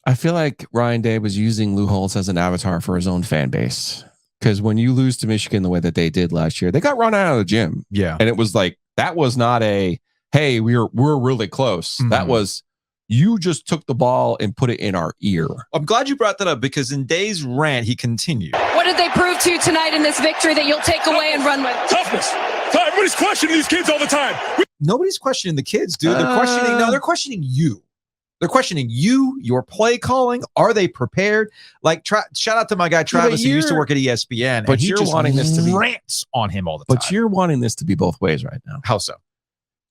[SPEAKER 2] I feel like Ryan Day was using Lou Holtz as an avatar for his own fan base. Because when you lose to Michigan the way that they did last year, they got run out of the gym.
[SPEAKER 1] Yeah.
[SPEAKER 2] And it was like, that was not a, hey, we're really close. Mm-hmm. That was, you just took the ball and put it in our ear.
[SPEAKER 1] I'm glad you brought that up because in Day's rant, he continued.
[SPEAKER 10] What did they prove to you tonight in this victory that you'll take away and run with?
[SPEAKER 8] Toughness. Everybody's questioning these kids all the time.
[SPEAKER 1] Nobody's questioning the kids, dude. They're questioning you. They're questioning you, your play calling. Are they prepared? Like, shout out to my guy Travis, who used to work at ESPN.
[SPEAKER 2] But you're wanting this to be
[SPEAKER 1] rants on him all the time.
[SPEAKER 2] But you're wanting this to be both ways right now.
[SPEAKER 1] How so?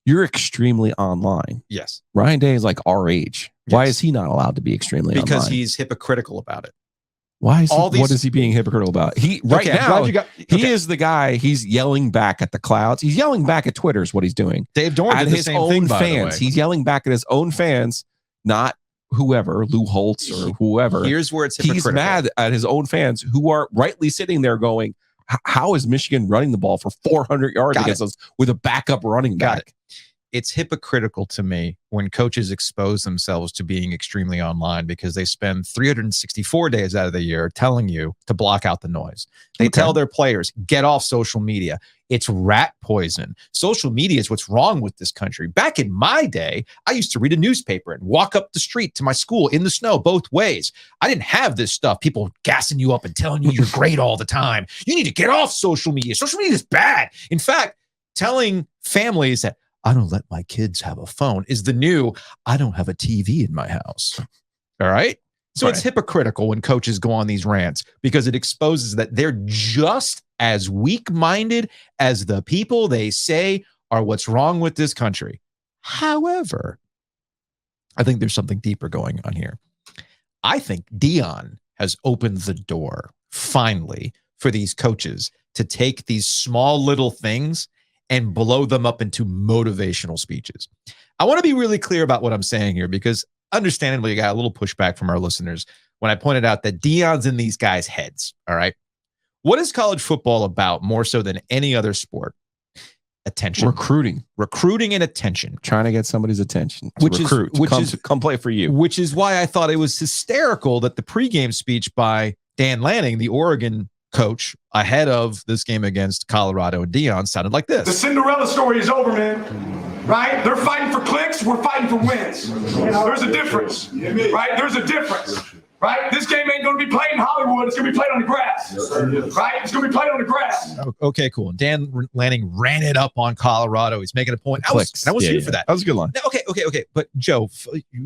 [SPEAKER 2] You're extremely online.
[SPEAKER 1] Yes.
[SPEAKER 2] Ryan Day is like our age. Yes. Why is he not allowed to be extremely online?
[SPEAKER 1] Because he's hypocritical about it.
[SPEAKER 2] Why is what is he being hypocritical about? He is the guy. He's yelling back at the clouds. He's yelling back at Twitter is what he's doing.
[SPEAKER 1] Dave Doeren
[SPEAKER 2] at
[SPEAKER 1] did the
[SPEAKER 2] his
[SPEAKER 1] same
[SPEAKER 2] own
[SPEAKER 1] thing, by the
[SPEAKER 2] fans.
[SPEAKER 1] way.
[SPEAKER 2] He's yelling back at his own fans, not whoever, Lou Holtz or whoever.
[SPEAKER 1] Here's where it's hypocritical.
[SPEAKER 2] He's mad at his own fans who are rightly sitting there going, how is Michigan running the ball for 400 yards against us with a backup running back?
[SPEAKER 1] It's hypocritical to me when coaches expose themselves to being extremely online because they spend 364 days out of the year telling you to block out the noise. They tell their players, get off social media. It's rat poison. Social media is what's wrong with this country. Back in my day, I used to read a newspaper and walk up the street to my school in the snow both ways. I didn't have this stuff. People gassing you up and telling you you're great all the time. You need to get off social media. Social media is bad. In fact, telling families that I don't let my kids have a phone is the new, I don't have a TV in my house. All right. So it's hypocritical when coaches go on these rants because it exposes that they're just as weak-minded as the people they say are what's wrong with this country. However, I think there's something deeper going on here. I think Deion has opened the door finally for these coaches to take these small little things and blow them up into motivational speeches. I want to be really clear about what I'm saying here because understandably, I got a little pushback from our listeners when I pointed out that Deion's in these guys' heads. All right. What is college football about more so than any other sport? Attention. Recruiting and attention.
[SPEAKER 2] Trying to get somebody's attention. Come play for you.
[SPEAKER 1] Which is why I thought it was hysterical that the pregame speech by Dan Lanning, the Oregon coach, ahead of this game against Colorado and Deion sounded like this.
[SPEAKER 11] The Cinderella story is over, man. Right? They're fighting for clicks. We're fighting for wins. There's a difference. Right? There's a difference. Right? This game ain't going to be played in Hollywood. It's going to be played on the grass. Right? It's going to be played on the grass.
[SPEAKER 1] Okay, cool. And Dan Lanning ran it up on Colorado. He's making a point. I was here for that.
[SPEAKER 2] That was a good line.
[SPEAKER 1] Now, okay. But Joe,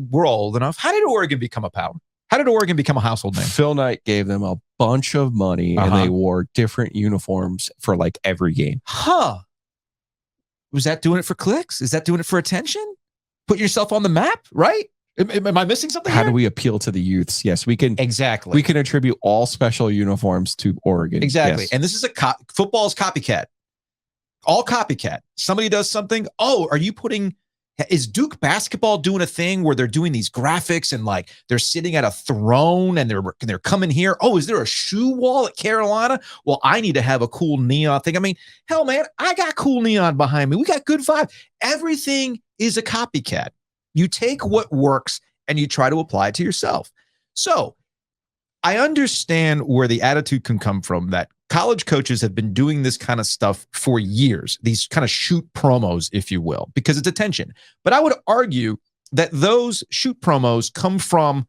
[SPEAKER 1] we're all old enough. How did Oregon become a power? How did Oregon become a household name?
[SPEAKER 2] Phil Knight gave them a bunch of money and they wore different uniforms for like every game.
[SPEAKER 1] Was that doing it for clicks? Is that doing it for attention? Put yourself on the map, right? Am I missing something?
[SPEAKER 2] How do we appeal to the youths? Yes, we can.
[SPEAKER 1] Exactly.
[SPEAKER 2] We can attribute all special uniforms to Oregon.
[SPEAKER 1] Exactly.
[SPEAKER 2] Yes.
[SPEAKER 1] And this is football's copycat. All copycat. Somebody does something. Oh, are you putting Is Duke basketball doing a thing where they're doing these graphics and like they're sitting at a throne and they're coming here? Oh, is there a shoe wall at Carolina? Well, I need to have a cool neon thing. I mean, hell, man, I got cool neon behind me. We got good vibe. Everything is a copycat. You take what works and you try to apply it to yourself. So I understand where the attitude can come from that college coaches have been doing this kind of stuff for years, these kind of shoot promos, if you will, because it's attention. But I would argue that those shoot promos come from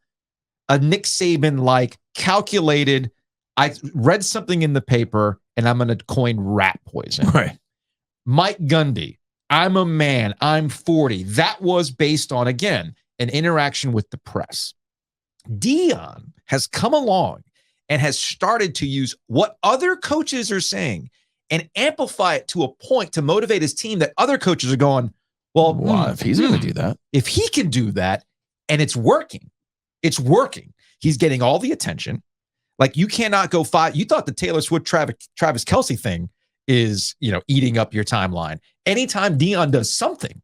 [SPEAKER 1] a Nick Saban-like calculated, I read something in the paper and I'm going to coin rat poison.
[SPEAKER 2] Right.
[SPEAKER 1] Mike Gundy, I'm a man, I'm 40. That was based on, again, an interaction with the press. Deion has come along and has started to use what other coaches are saying and amplify it to a point to motivate his team that other coaches are going, well,
[SPEAKER 2] if he's going to do that.
[SPEAKER 1] If he can do that and it's working. He's getting all the attention. Like you cannot go five. You thought the Taylor Swift Travis Kelce thing is, eating up your timeline. Anytime Deion does something,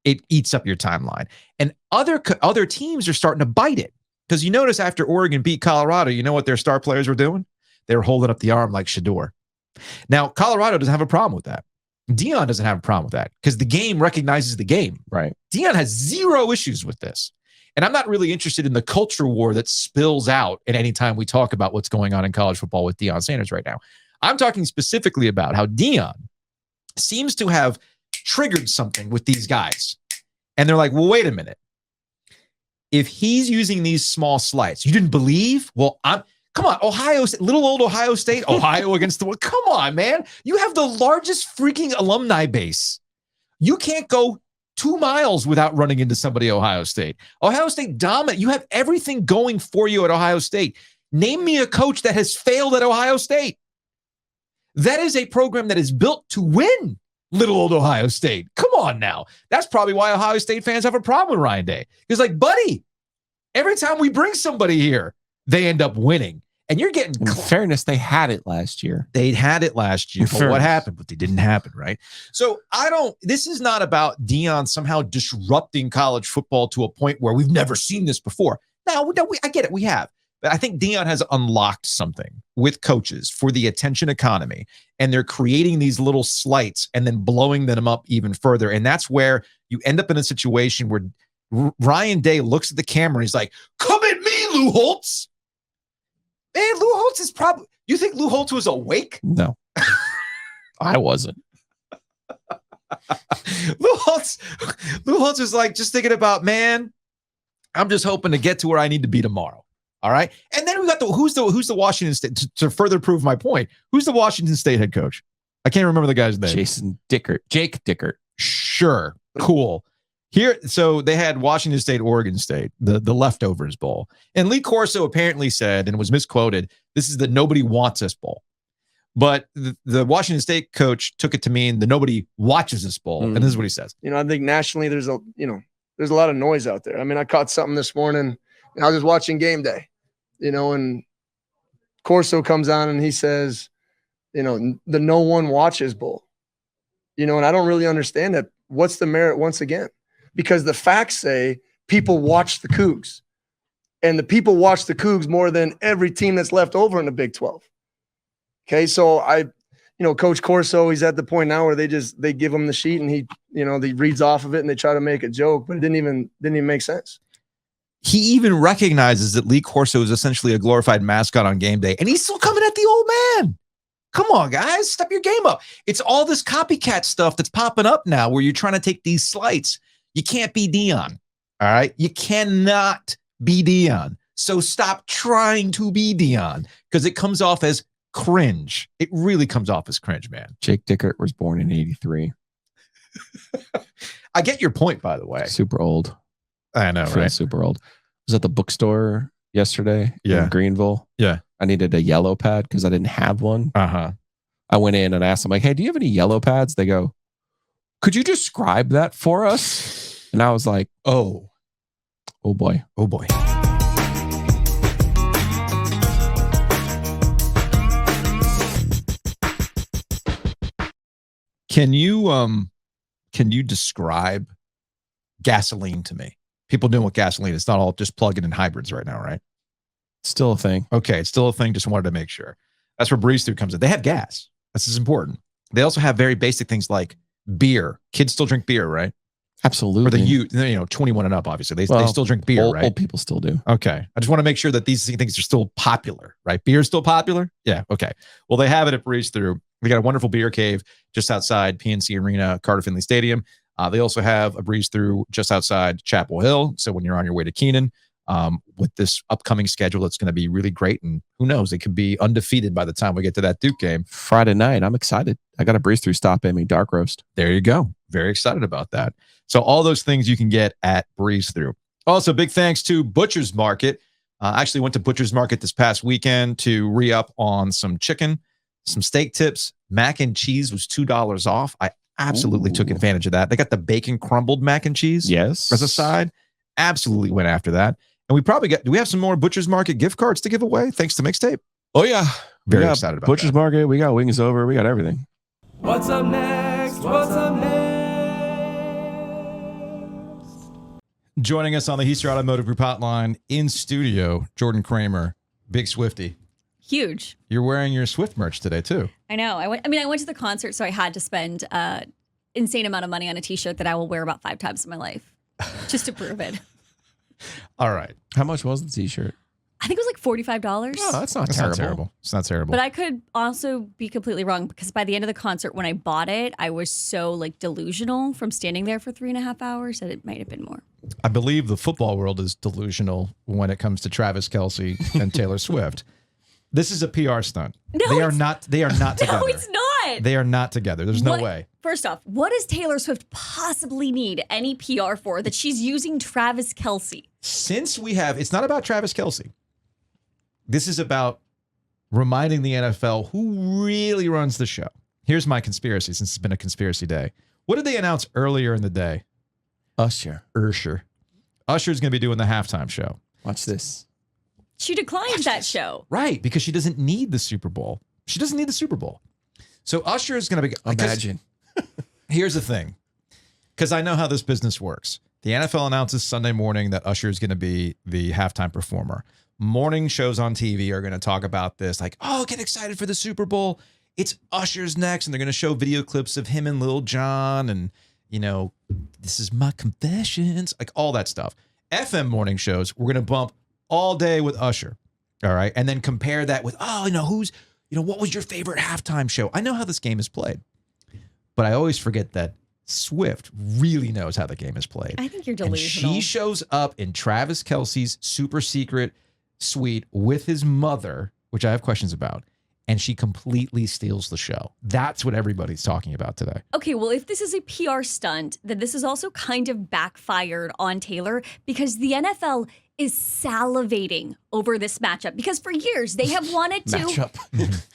[SPEAKER 1] it eats up your timeline. And other teams are starting to bite it. Because you notice after Oregon beat Colorado, you know what their star players were doing? They were holding up the arm like Shador. Now, Colorado doesn't have a problem with that. Deion doesn't have a problem with that because the game recognizes the game.
[SPEAKER 2] Right.
[SPEAKER 1] Deion has zero issues with this. And I'm not really interested in the culture war that spills out at any time we talk about what's going on in college football with DeionSanders right now. I'm talking specifically about how Deion seems to have triggered something with these guys. And they're like, well, wait a minute. If he's using these small slights, you didn't believe? Well, come on, Ohio, little old Ohio State, Ohio against the world. Come on, man. You have the largest freaking alumni base. You can't go 2 miles without running into somebody at Ohio State. Ohio State dominant. You have everything going for you at Ohio State. Name me a coach that has failed at Ohio State. That is a program that is built to win. Little old Ohio State. Come on now. That's probably why Ohio State fans have a problem with Ryan Day. He's like, buddy, every time we bring somebody here, they end up winning. And you're getting...
[SPEAKER 2] In fairness, they had it last year.
[SPEAKER 1] They had it last year. But what happened? But they didn't happen, right? So this is not about Deion somehow disrupting college football to a point where we've never seen this before. No, I get it. We have. But I think Deion has unlocked something with coaches for the attention economy, and they're creating these little slights and then blowing them up even further. And that's where you end up in a situation where Ryan Day looks at the camera and he's like, come at me, Lou Holtz. Man, Lou Holtz is probably, you think Lou Holtz was awake?
[SPEAKER 2] No, I wasn't.
[SPEAKER 1] Lou Holtz is like just thinking about, man, I'm just hoping to get to where I need to be tomorrow. All right. And then we got who's the Washington State to further prove my point. Who's the Washington State head coach? I can't remember the guy's name.
[SPEAKER 2] Jake Dickert.
[SPEAKER 1] Sure. Cool. Here, so they had Washington State, Oregon State, the leftovers bowl. And Lee Corso apparently said, and was misquoted, this is the nobody wants us bowl. But the Washington State coach took it to mean the nobody watches us bowl. And this is what he says.
[SPEAKER 12] I think nationally there's a lot of noise out there. I mean, I caught something this morning. I was just watching Game Day, and Corso comes on and he says, the no one watches bowl, and I don't really understand that. What's the merit once again? Because the facts say people watch the Cougs, and the people watch the Cougs more than every team that's left over in the Big 12. Okay. So Coach Corso, he's at the point now where they give him the sheet and he reads off of it and they try to make a joke, but it didn't even make sense.
[SPEAKER 1] He even recognizes that Lee Corso is essentially a glorified mascot on game day, and he's still coming at the old man. Come on, guys, step your game up. It's all this copycat stuff that's popping up now where you're trying to take these slights. You can't be Deion, all right? You cannot be Deion. So stop trying to be Deion because it comes off as cringe. It really comes off as cringe, man.
[SPEAKER 2] Jake Dickert was born in 83.
[SPEAKER 1] I get your point, by the way.
[SPEAKER 2] Super old.
[SPEAKER 1] I know, right?
[SPEAKER 2] Super old. I was at the bookstore yesterday in Greenville.
[SPEAKER 1] Yeah.
[SPEAKER 2] I needed a yellow pad because I didn't have one.
[SPEAKER 1] Uh-huh.
[SPEAKER 2] I went in and asked them, like, hey, do you have any yellow pads? They go, could you describe that for us? And I was like, oh boy.
[SPEAKER 1] Oh boy. Can you describe gasoline to me. People know what gasoline is. It's not all just plug-in and hybrids right now, right?
[SPEAKER 2] Still a thing.
[SPEAKER 1] Okay, it's still a thing. Just wanted to make sure. That's where Breeze Through comes in. They have gas. This is important. They also have very basic things like beer. Kids still drink beer, right?
[SPEAKER 2] Absolutely.
[SPEAKER 1] Or the youth, 21 and up, obviously. They still drink beer, right?
[SPEAKER 2] Old people still do.
[SPEAKER 1] Okay. I just want to make sure that these things are still popular, right? Beer is still popular? Yeah. Okay. Well, they have it at Breeze Through. We got a wonderful beer cave just outside PNC Arena, Carter Finley Stadium. They also have a Breeze Through just outside Chapel Hill. So when you're on your way to Keenan, with this upcoming schedule, it's going to be really great. And who knows, it could be undefeated by the time we get to that Duke game.
[SPEAKER 2] Friday night. I'm excited. I got a Breeze Through stop in me, dark roast.
[SPEAKER 1] There you go. Very excited about that. So all those things you can get at Breeze Through. Also, big thanks to Butcher's Market. I actually went to Butcher's Market this past weekend to re-up on some chicken, some steak tips. Mac and cheese was $2 off. I absolutely took advantage of that. They got the bacon crumbled mac and cheese
[SPEAKER 2] as
[SPEAKER 1] a side. Absolutely went after that. And we probably do we have some more Butcher's Market gift cards to give away thanks to Mixtape?
[SPEAKER 2] Oh, yeah.
[SPEAKER 1] Very excited about
[SPEAKER 2] Butcher's Market. We got Wings Over. We got everything.
[SPEAKER 6] What's up next? What's up next?
[SPEAKER 1] Joining us on the Heister Automotive Group hotline in studio, Jordan Kramer, Big Swifty.
[SPEAKER 13] Huge.
[SPEAKER 1] You're wearing your Swift merch today, too.
[SPEAKER 13] I know. I went to the concert, so I had to spend insane amount of money on a T-shirt that I will wear about 5 times in my life just to prove it.
[SPEAKER 1] All right.
[SPEAKER 2] How much was the T-shirt?
[SPEAKER 13] I think it was like $45.
[SPEAKER 2] Oh, that's not terrible.
[SPEAKER 1] It's not terrible.
[SPEAKER 13] But I could also be completely wrong because by the end of the concert, when I bought it, I was so like delusional from standing there for 3.5 hours that it might have been more.
[SPEAKER 1] I believe the football world is delusional when it comes to Travis Kelce and Taylor Swift. This is a PR stunt.
[SPEAKER 13] No,
[SPEAKER 1] they are not together.
[SPEAKER 13] No, it's not.
[SPEAKER 1] They are not together. There's no way.
[SPEAKER 13] First off, what does Taylor Swift possibly need any PR for that she's using Travis Kelce?
[SPEAKER 1] Since it's not about Travis Kelce. This is about reminding the NFL who really runs the show. Here's my conspiracy, since it's been a conspiracy day. What did they announce earlier in the day?
[SPEAKER 2] Usher.
[SPEAKER 1] Usher's going to be doing the halftime show.
[SPEAKER 2] Watch this.
[SPEAKER 13] She declined that show.
[SPEAKER 1] Right, because she doesn't need the Super Bowl. She doesn't need the Super Bowl. So Usher is going to be...
[SPEAKER 2] Imagine.
[SPEAKER 1] Here's the thing, because I know how this business works. The NFL announces Sunday morning that Usher is going to be the halftime performer. Morning shows on TV are going to talk about this, like, oh, get excited for the Super Bowl. It's Usher's next, and they're going to show video clips of him and Lil Jon, and, this is my confessions, like all that stuff. FM morning shows, we're going to bump all day with Usher, all right? And then compare that with, what was your favorite halftime show? I know how this game is played, but I always forget that Swift really knows how the game is played.
[SPEAKER 13] I think you're delusional.
[SPEAKER 1] And she shows up in Travis Kelce's super secret suite with his mother, which I have questions about, and she completely steals the show. That's what everybody's talking about today.
[SPEAKER 13] Okay, well, if this is a PR stunt, then this is also kind of backfired on Taylor because the NFL is salivating over this matchup because for years they have wanted to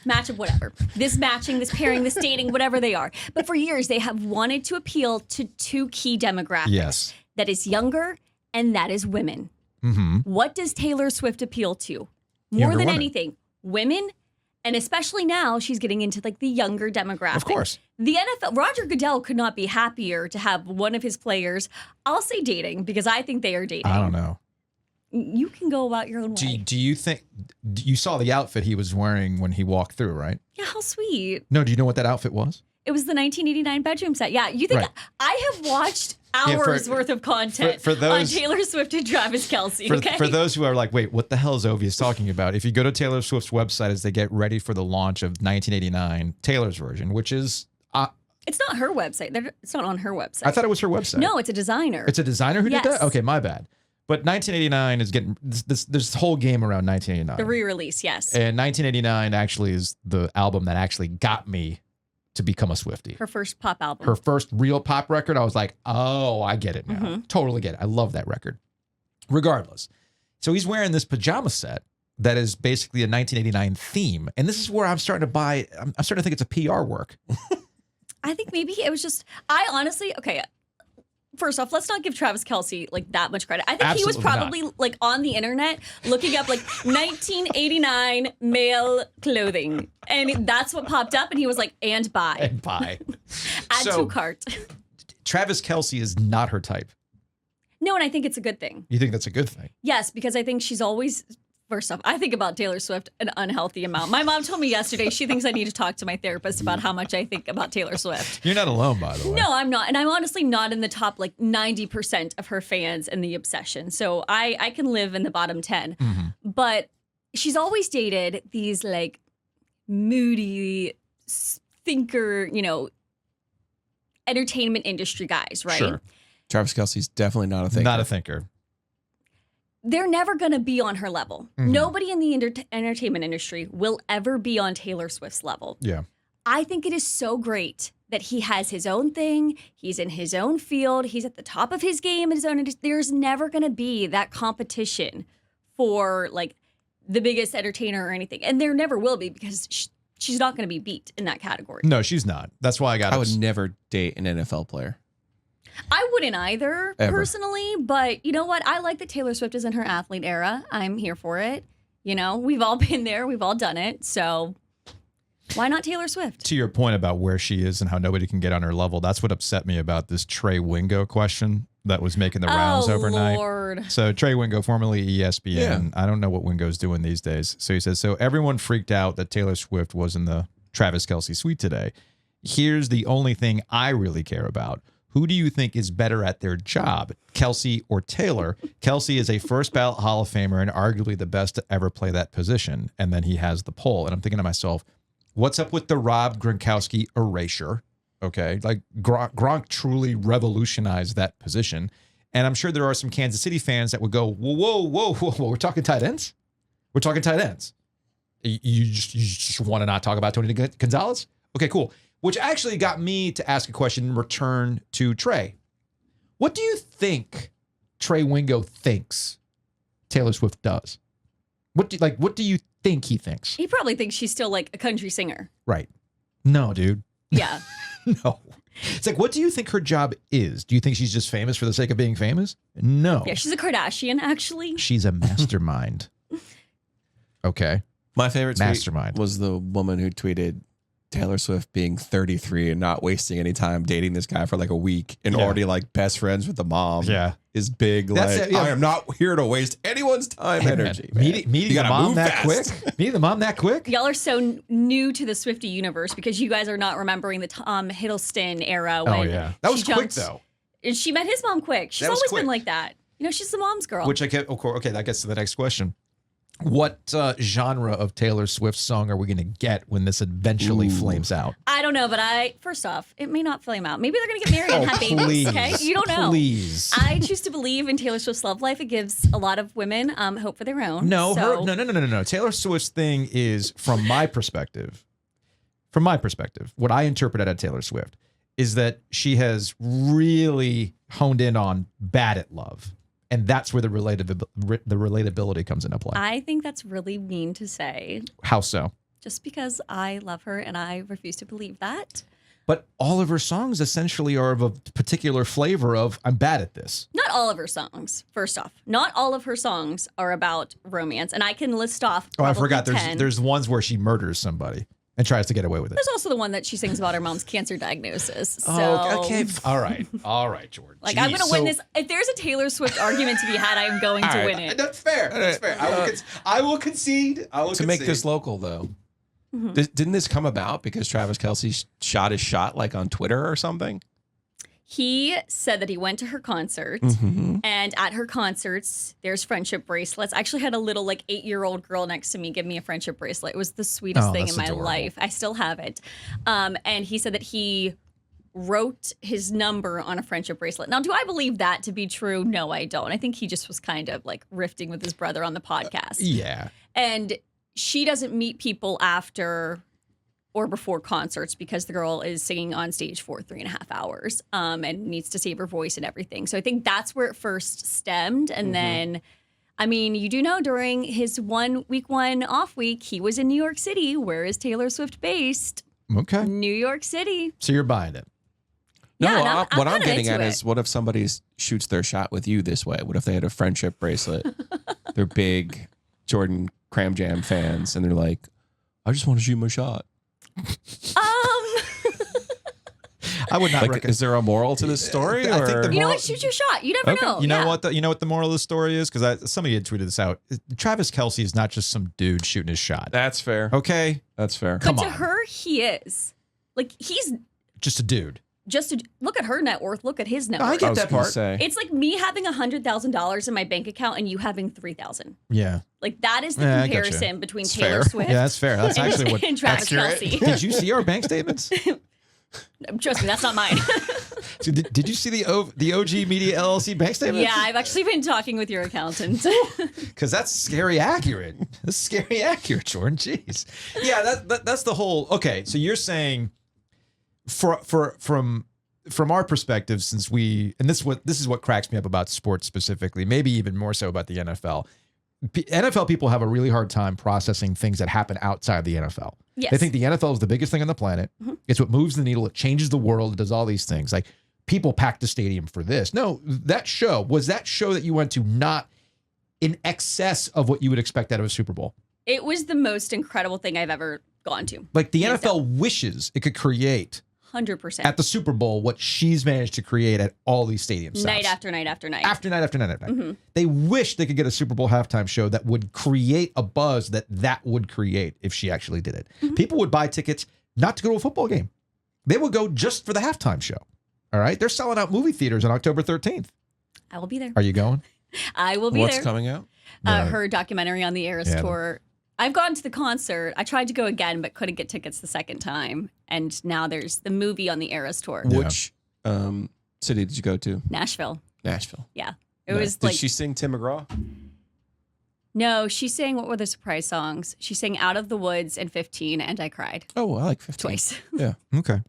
[SPEAKER 13] matchup, whatever, this matching, this pairing, this dating, whatever they are. But for years they have wanted to appeal to 2 key demographics.
[SPEAKER 1] Yes.
[SPEAKER 13] That is younger and that is women.
[SPEAKER 1] Mm-hmm.
[SPEAKER 13] What does Taylor Swift appeal to? More than anything, women. And especially now, she's getting into like the younger demographic.
[SPEAKER 1] Of course.
[SPEAKER 13] The NFL, Roger Goodell could not be happier to have one of his players, I'll say dating, because I think they are dating.
[SPEAKER 1] I don't know.
[SPEAKER 13] You can go about your own way.
[SPEAKER 1] Do you think, you saw the outfit he was wearing when he walked through, right?
[SPEAKER 13] Yeah, how sweet.
[SPEAKER 1] No, do you know what that outfit was?
[SPEAKER 13] It was the 1989 bedroom set. Yeah, you think I have watched hours worth of content
[SPEAKER 1] for those,
[SPEAKER 13] on Taylor Swift and Travis Kelce, okay?
[SPEAKER 1] For those who are like, wait, what the hell is Ovi talking about? If you go to Taylor Swift's website as they get ready for the launch of 1989, Taylor's version, which is...
[SPEAKER 13] it's not her website. It's not on her website.
[SPEAKER 1] I thought it was her website.
[SPEAKER 13] No, it's a designer.
[SPEAKER 1] It's a designer who did that? Okay, my bad. But 1989 is getting... This whole game around 1989.
[SPEAKER 13] The re-release, yes.
[SPEAKER 1] And 1989 actually is the album that actually got me to become a Swiftie.
[SPEAKER 13] Her first pop album.
[SPEAKER 1] Her first real pop record. I was like, oh, I get it now.
[SPEAKER 13] Mm-hmm.
[SPEAKER 1] Totally get it. I love that record. Regardless. So he's wearing this pajama set that is basically a 1989 theme. And this is where I'm starting to think it's a PR work.
[SPEAKER 13] I think maybe it was just, I honestly, okay, first off, let's not give Travis Kelce like that much credit. I think he was probably like on the internet looking up like 1989 male clothing. And that's what popped up. And he was like, and buy.
[SPEAKER 1] And buy.
[SPEAKER 13] Add to cart.
[SPEAKER 1] Travis Kelce is not her type.
[SPEAKER 13] No, and I think it's a good thing.
[SPEAKER 1] You think that's a good thing?
[SPEAKER 13] Yes, because I think she's always, first off, I think about Taylor Swift an unhealthy amount. My mom told me yesterday she thinks I need to talk to my therapist about how much I think about Taylor Swift.
[SPEAKER 1] You're not alone, by the way.
[SPEAKER 13] No, I'm not. And I'm honestly not in the top 90% of her fans and the obsession. So I can live in the bottom 10.
[SPEAKER 1] Mm-hmm.
[SPEAKER 13] But she's always dated these moody thinker, entertainment industry guys, right?
[SPEAKER 1] Sure.
[SPEAKER 2] Travis Kelce's definitely not a thinker.
[SPEAKER 1] Not a thinker.
[SPEAKER 13] They're never going to be on her level.
[SPEAKER 1] Mm-hmm.
[SPEAKER 13] Nobody in the entertainment industry will ever be on Taylor Swift's level.
[SPEAKER 1] Yeah.
[SPEAKER 13] I think it is so great that he has his own thing. He's in his own field. He's at the top of his game. There's never going to be that competition for the biggest entertainer or anything. And there never will be because she's not going to be beat in that category.
[SPEAKER 1] No, she's not. That's why I
[SPEAKER 2] would never date an NFL player.
[SPEAKER 13] I wouldn't either,
[SPEAKER 2] Ever.
[SPEAKER 13] personally, but you know what? I like that Taylor Swift is in her athlete era. I'm here for it. We've all been there. We've all done it. So why not Taylor Swift?
[SPEAKER 1] To your point about where she is and how nobody can get on her level, that's what upset me about this Trey Wingo question that was making the rounds overnight.
[SPEAKER 13] Lord.
[SPEAKER 1] So Trey Wingo, formerly ESPN, I don't know what Wingo's doing these days. So he says, so everyone freaked out that Taylor Swift was in the Travis Kelce suite today. Here's the only thing I really care about. Who do you think is better at their job, Kelce or Taylor? Kelce is a first ballot Hall of Famer and arguably the best to ever play that position. And then he has the poll. And I'm thinking to myself, what's up with the Rob Gronkowski erasure? Okay. Gronk truly revolutionized that position. And I'm sure there are some Kansas City fans that would go, whoa. We're talking tight ends? We're talking tight ends. You just want to not talk about Tony Gonzalez? Okay, cool. Which actually got me to ask a question in return to Trey. What do you think Trey Wingo thinks Taylor Swift does? What do you think he thinks?
[SPEAKER 13] He probably thinks she's still a country singer.
[SPEAKER 1] Right. No, dude.
[SPEAKER 13] Yeah.
[SPEAKER 1] No. It's what do you think her job is? Do you think she's just famous for the sake of being famous? No.
[SPEAKER 13] Yeah, she's a Kardashian, actually.
[SPEAKER 1] She's a mastermind. Okay.
[SPEAKER 2] My favorite
[SPEAKER 1] mastermind
[SPEAKER 2] tweet was the woman who tweeted Taylor Swift being 33 and not wasting any time dating this guy for a week and already best friends with the mom.
[SPEAKER 1] Yeah.
[SPEAKER 2] Is big. I am not here to waste anyone's time and energy.
[SPEAKER 1] Meeting the mom that quick? Meeting the mom that quick?
[SPEAKER 13] Y'all are so new to the Swiftie universe because you guys are not remembering the Tom Hiddleston era. When
[SPEAKER 1] that was quick though.
[SPEAKER 13] She met his mom quick. She's always been like that. She's the mom's girl.
[SPEAKER 1] Which I get. Okay, that gets to the next question. What genre of Taylor Swift song are we going to get when this eventually flames out?
[SPEAKER 13] I don't know, but first off, it may not flame out. Maybe they're going to get married and have babies, okay? You don't know.
[SPEAKER 1] Please.
[SPEAKER 13] I choose to believe in Taylor Swift's love life. It gives a lot of women hope for their own.
[SPEAKER 1] No. Taylor Swift's thing is, from my perspective, what I interpret out of Taylor Swift is that she has really honed in on bad at love. And that's where the relatability comes into play.
[SPEAKER 13] I think that's really mean to say.
[SPEAKER 1] How so?
[SPEAKER 13] Just because I love her and I refuse to believe that.
[SPEAKER 1] But all of her songs essentially are of a particular flavor of, I'm bad at this.
[SPEAKER 13] Not all of her songs, first off. Not all of her songs are about romance. And I can list off
[SPEAKER 1] I forgot.
[SPEAKER 13] 10.
[SPEAKER 1] There's ones where she murders somebody and tries to get away with it.
[SPEAKER 13] There's also the one that she sings about her mom's cancer diagnosis. So,
[SPEAKER 1] okay. All right, George.
[SPEAKER 13] I'm going to win this. If there's a Taylor Swift argument to be had, I am going to win it.
[SPEAKER 1] That's fair. I will concede.
[SPEAKER 2] To make this local, though, didn't this come about because Travis Kelce shot his shot on Twitter or something?
[SPEAKER 13] He said that he went to her concert, and at her concerts, there's friendship bracelets. I actually had a little 8-year-old girl next to me give me a friendship bracelet. It was the sweetest thing in my life. I still have it. And he said that he wrote his number on a friendship bracelet. Now, do I believe that to be true? No, I don't. I think he just was kind of riffing with his brother on the podcast.
[SPEAKER 1] Yeah.
[SPEAKER 13] And she doesn't meet people after or before concerts because the girl is singing on stage for 3.5 hours and needs to save her voice and everything. So I think that's where it first stemmed. And then, you do know during his week one off week, he was in New York City. Where is Taylor Swift based?
[SPEAKER 1] Okay.
[SPEAKER 13] New York City.
[SPEAKER 1] So you're buying it?
[SPEAKER 2] No,
[SPEAKER 13] Yeah,
[SPEAKER 2] what I'm getting
[SPEAKER 13] into
[SPEAKER 2] at
[SPEAKER 13] it.
[SPEAKER 2] is what if somebody shoots their shot with you this way? What if they had a friendship bracelet? They're big Jordan Cram Jam fans and they're like, I just want to shoot my shot.
[SPEAKER 1] I would not.
[SPEAKER 2] Like, is there a moral to this story?
[SPEAKER 1] I think the
[SPEAKER 13] You know what? Shoot your shot. You never know.
[SPEAKER 1] You know what? You know what the moral of the story is? Because somebody had tweeted this out. Travis Kelce is not just some dude shooting his shot.
[SPEAKER 2] That's fair.
[SPEAKER 1] Okay,
[SPEAKER 2] that's fair.
[SPEAKER 13] But to her, he is. Like, he's
[SPEAKER 1] just a dude.
[SPEAKER 13] Look at her net worth. Look at his net worth.
[SPEAKER 1] I get that part.
[SPEAKER 13] It's like me having $100,000 in my bank account and you having $3,000.
[SPEAKER 1] Yeah.
[SPEAKER 13] Like, that is the comparison between
[SPEAKER 1] It's
[SPEAKER 13] Taylor
[SPEAKER 1] fair.
[SPEAKER 13] Swift.
[SPEAKER 1] Yeah, that's fair. That's actually what.
[SPEAKER 13] and Travis Kelce.
[SPEAKER 1] Did you see our bank statements?
[SPEAKER 13] Trust me, that's not mine.
[SPEAKER 1] So did you see the OG Media LLC bank statements?
[SPEAKER 13] Yeah, I've actually been talking with your accountant.
[SPEAKER 1] Because that's scary accurate. That's scary accurate, Jordan. Jeez. Yeah, that's the whole. Okay, so you're saying, from our perspective, since this is what cracks me up about sports specifically, maybe even more so about the NFL. NFL people have a really hard time processing things that happen outside the NFL.
[SPEAKER 13] Yes.
[SPEAKER 1] They think the NFL is the biggest thing on the planet.
[SPEAKER 13] Mm-hmm.
[SPEAKER 1] It's what moves the needle. It changes the world. It does all these things. Like, people pack the stadium for this. No, that show that you went to not in excess of what you would expect out of a Super Bowl?
[SPEAKER 13] It was the most incredible thing I've ever gone to.
[SPEAKER 1] Like, the NFL wishes it could create
[SPEAKER 13] 100%.
[SPEAKER 1] at the Super Bowl what she's managed to create at all these stadiums.
[SPEAKER 13] Night after night after night.
[SPEAKER 1] After night after night after night.
[SPEAKER 13] Mm-hmm.
[SPEAKER 1] They wish they could get a Super Bowl halftime show that would create a buzz that would create if she actually did it.
[SPEAKER 13] Mm-hmm.
[SPEAKER 1] People would buy tickets not to go to a football game. They would go just for the halftime show. All right? They're selling out movie theaters on October 13th.
[SPEAKER 13] I will be there.
[SPEAKER 1] Are you going?
[SPEAKER 13] I will be there.
[SPEAKER 2] What's coming out?
[SPEAKER 13] Her documentary on the Eras tour. I've gone to the concert. I tried to go again, but couldn't get tickets the second time. And now there's the movie on the Eras tour.
[SPEAKER 2] Which city did you go to?
[SPEAKER 13] Nashville.
[SPEAKER 2] Nashville.
[SPEAKER 13] Yeah. It was
[SPEAKER 2] Did
[SPEAKER 13] like.
[SPEAKER 2] she sing Tim McGraw?
[SPEAKER 13] No, she sang, what were the surprise songs? She sang Out of the Woods and 15, and I cried.
[SPEAKER 2] Oh, I like 15.
[SPEAKER 13] Twice.
[SPEAKER 2] Yeah.
[SPEAKER 1] Okay.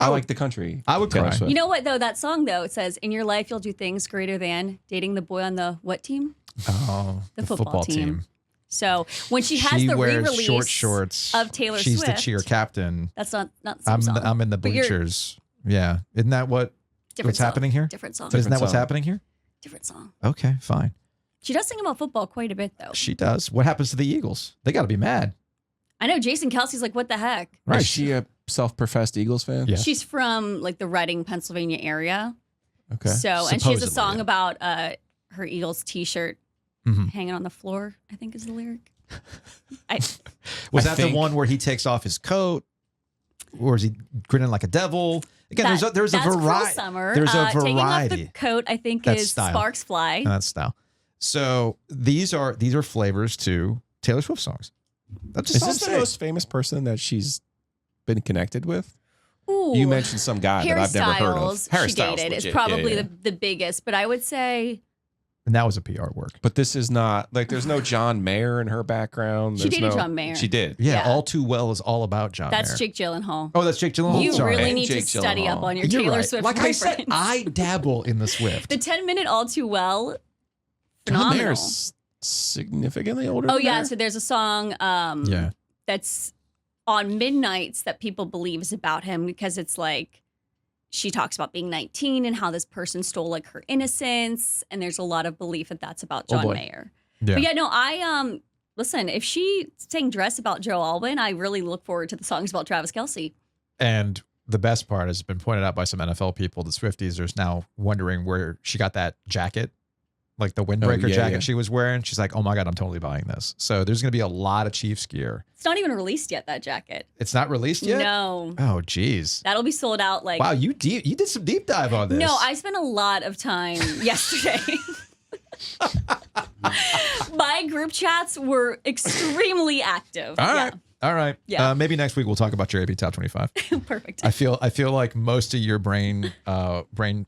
[SPEAKER 2] I like the country.
[SPEAKER 1] I would cry.
[SPEAKER 13] You know what, though? That song, though, it says, in your life, you'll do things greater than dating the boy on the what team?
[SPEAKER 1] Oh,
[SPEAKER 13] the football team. So when she has
[SPEAKER 1] She
[SPEAKER 13] the
[SPEAKER 1] wears
[SPEAKER 13] re-release
[SPEAKER 1] short shorts
[SPEAKER 13] of Taylor
[SPEAKER 1] She's
[SPEAKER 13] Swift.
[SPEAKER 1] the cheer captain.
[SPEAKER 13] That's not the same song.
[SPEAKER 1] I'm in the
[SPEAKER 13] But you're-
[SPEAKER 1] bleachers. Yeah. Isn't that what's
[SPEAKER 13] song.
[SPEAKER 1] happening here?
[SPEAKER 13] Different song.
[SPEAKER 1] Isn't that what's happening here?
[SPEAKER 13] Different song.
[SPEAKER 1] Okay, fine.
[SPEAKER 13] She does sing about football quite a bit, though.
[SPEAKER 1] She does. What happens to the Eagles? They got to be mad.
[SPEAKER 13] I know Jason Kelsey's like, what the heck?
[SPEAKER 2] Right. Is she a self-professed Eagles fan?
[SPEAKER 1] Yeah.
[SPEAKER 13] She's from like the Reading, Pennsylvania area.
[SPEAKER 2] Okay.
[SPEAKER 13] So, and she has a
[SPEAKER 1] Supposedly,
[SPEAKER 13] song
[SPEAKER 1] yeah.
[SPEAKER 13] about her Eagles t-shirt hanging on the floor, I think is the lyric.
[SPEAKER 1] Was that the one where he takes off his coat? Or is he grinning like a devil? Again, there's a
[SPEAKER 13] that's Cruel
[SPEAKER 1] variety.
[SPEAKER 13] Summer.
[SPEAKER 1] There's a
[SPEAKER 13] Taking off
[SPEAKER 1] variety.
[SPEAKER 13] the coat, I think,
[SPEAKER 1] That's
[SPEAKER 13] is
[SPEAKER 1] style.
[SPEAKER 13] Sparks Fly.
[SPEAKER 1] That's style. So these are flavors to Taylor Swift songs. That's
[SPEAKER 2] Is
[SPEAKER 1] just all
[SPEAKER 2] this
[SPEAKER 1] I'm
[SPEAKER 2] the
[SPEAKER 1] saying.
[SPEAKER 2] most famous person that she's been connected with?
[SPEAKER 13] Ooh.
[SPEAKER 2] You mentioned some guy
[SPEAKER 13] Harry
[SPEAKER 2] that I've never heard of.
[SPEAKER 13] Styles,
[SPEAKER 2] Harry
[SPEAKER 13] she
[SPEAKER 2] Styles,
[SPEAKER 13] dated.
[SPEAKER 2] legit.
[SPEAKER 13] It's probably
[SPEAKER 2] Yeah.
[SPEAKER 13] the biggest, but I would say
[SPEAKER 1] And that was a PR work.
[SPEAKER 2] But this is not like there's no John Mayer in her background.
[SPEAKER 13] She
[SPEAKER 2] There's
[SPEAKER 13] dated
[SPEAKER 2] no-
[SPEAKER 13] John Mayer.
[SPEAKER 2] She did.
[SPEAKER 1] Yeah, All Too Well is all about John
[SPEAKER 13] that's
[SPEAKER 1] Mayer.
[SPEAKER 13] Jake Gyllenhaal.
[SPEAKER 1] Oh, that's Jake Gyllenhaal.
[SPEAKER 13] You
[SPEAKER 1] Sorry.
[SPEAKER 13] really
[SPEAKER 2] And
[SPEAKER 13] need to
[SPEAKER 2] Jake
[SPEAKER 13] study up
[SPEAKER 2] Gyllenhaal.
[SPEAKER 13] on your
[SPEAKER 1] You're
[SPEAKER 13] Taylor
[SPEAKER 1] right.
[SPEAKER 13] Swift
[SPEAKER 1] Like I said,
[SPEAKER 13] reference.
[SPEAKER 1] I dabble in the Swift.
[SPEAKER 13] The 10-minute All Too Well,
[SPEAKER 2] John
[SPEAKER 13] phenomenal.
[SPEAKER 2] Mayer's significantly older.
[SPEAKER 13] Oh
[SPEAKER 2] than
[SPEAKER 13] yeah,
[SPEAKER 2] her?
[SPEAKER 13] so there's a song
[SPEAKER 1] Yeah.
[SPEAKER 13] that's on Midnights that people believe is about him because it's like she talks about being 19 and how this person stole like her innocence, and there's a lot of belief that that's about John
[SPEAKER 1] boy.
[SPEAKER 13] Mayer.
[SPEAKER 1] Yeah.
[SPEAKER 13] But yeah, no, I listen, if she sang Dress about Joe Alwyn, I really look forward to the songs about Travis Kelce.
[SPEAKER 1] And the best part has been pointed out by some NFL people, the Swifties are now wondering where she got that jacket, like the windbreaker jacket she was wearing. She's like, oh my God, I'm totally buying this. So there's going to be a lot of Chiefs gear.
[SPEAKER 13] It's not even released yet, that jacket.
[SPEAKER 1] It's not released yet?
[SPEAKER 13] No.
[SPEAKER 1] Oh, geez.
[SPEAKER 13] That'll be sold out like
[SPEAKER 1] Wow, you did some deep dive on this.
[SPEAKER 13] No, I spent a lot of time yesterday. My group chats were extremely active.
[SPEAKER 1] All right. All right.
[SPEAKER 13] Yeah.
[SPEAKER 1] Maybe next week we'll talk about your AB top 25.
[SPEAKER 13] Perfect.
[SPEAKER 1] I feel like most of your brain pattern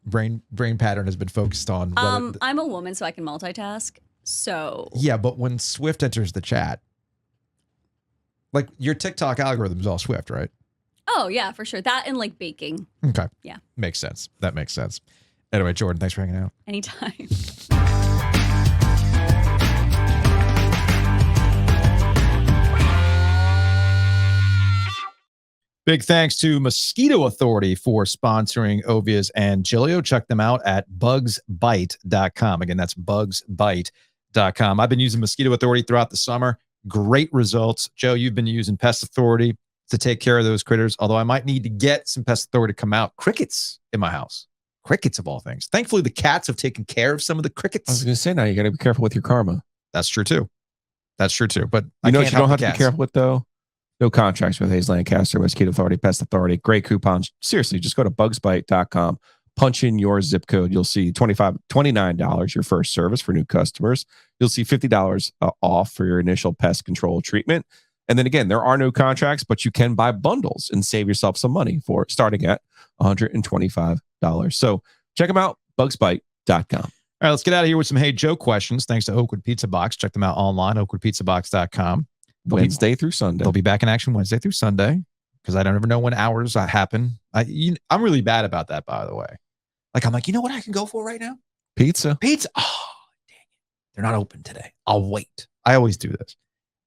[SPEAKER 1] has been focused on whether,
[SPEAKER 13] I'm a woman, so I can multitask. So
[SPEAKER 1] yeah, but when Swift enters the chat, like your TikTok algorithm is all Swift, right?
[SPEAKER 13] oh yeah, for sure. That and like baking.
[SPEAKER 1] Okay.
[SPEAKER 13] Yeah.
[SPEAKER 1] Makes sense. That makes sense. Anyway, Jordan, thanks for hanging out.
[SPEAKER 13] Anytime.
[SPEAKER 1] Big thanks to Mosquito Authority for sponsoring Ovias and Gilio. Check them out at bugsbite.com. Again, that's bugsbite.com. I've been using Mosquito Authority throughout the summer. Great results. Joe, you've been using Pest Authority. to take care of those critters, although I might need to get some pest authority to come out. Crickets in my house. Crickets of all things. Thankfully, the cats have taken care of some of the crickets.
[SPEAKER 2] I was going to say, now you got to be careful with your karma.
[SPEAKER 1] That's true too. But
[SPEAKER 2] you know what you don't have to be careful with, though? No contracts with Hayes Lancaster, Mosquito Authority, Pest Authority. Great coupons. Seriously, just go to bugsbite.com. Punch in your zip code. You'll see $29 your first service for new customers. You'll see $50 off for your initial pest control treatment. And then again, there are no contracts, but you can buy bundles and save yourself some money for starting at $125. So check them out, bugsbite.com.
[SPEAKER 1] All right, let's get out of here with some Hey Joe questions. Thanks to Oakwood Pizza Box. Check them out online, oakwoodpizzabox.com.
[SPEAKER 2] Wednesday through Sunday.
[SPEAKER 1] They'll be back in action Wednesday through Sunday because I don't ever know when hours happen. I'm really bad about that, by the way. Like, I'm like, you know what I can go for right now?
[SPEAKER 2] Pizza.
[SPEAKER 1] Oh, dang it. They're not open today. I'll wait. I always do this.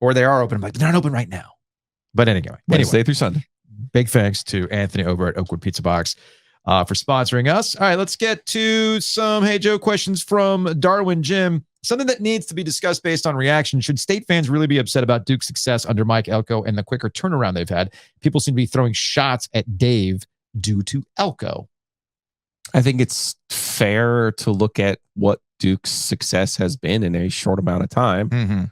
[SPEAKER 1] Or they are open. I'm like, they're not open right now. But anyway.
[SPEAKER 2] Wednesday through Sunday.
[SPEAKER 1] Big thanks to Anthony over at Oakwood Pizza Box for sponsoring us. All right, let's get to some Hey Joe questions from Darwin Jim. Something that needs to be discussed based on reaction. Should State fans really be upset about Duke's success under Mike Elko and the quicker turnaround they've had? People seem to be throwing shots at Dave due to Elko.
[SPEAKER 2] I think it's fair to look at what Duke's success has been in a short amount of time.
[SPEAKER 1] Mm-hmm.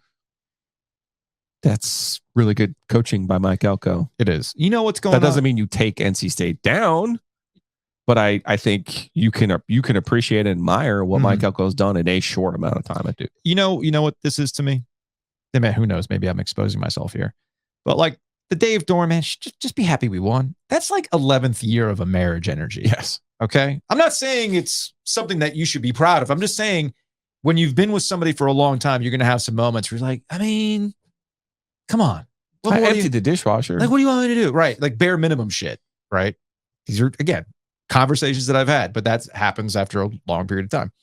[SPEAKER 2] That's really good coaching by Mike Elko.
[SPEAKER 1] It is. You know what's going on?
[SPEAKER 2] That doesn't mean you take NC State down, but I think you can appreciate and admire what Mike Elko has done in a short amount of time at Duke.
[SPEAKER 1] You know what this is to me? I mean, who knows? Maybe I'm exposing myself here. But like the Dave Doeren, man, just be happy we won. That's like 11th year of a marriage energy.
[SPEAKER 2] Yes.
[SPEAKER 1] Okay. I'm not saying it's something that you should be proud of. I'm just saying when you've been with somebody for a long time, you're going to have some moments where you're like, I mean, come on.
[SPEAKER 2] I emptied the dishwasher.
[SPEAKER 1] Like, what do you want me to do? Right. Like bare minimum shit. Right. These are, again, conversations that I've had, but that happens after a long period of time.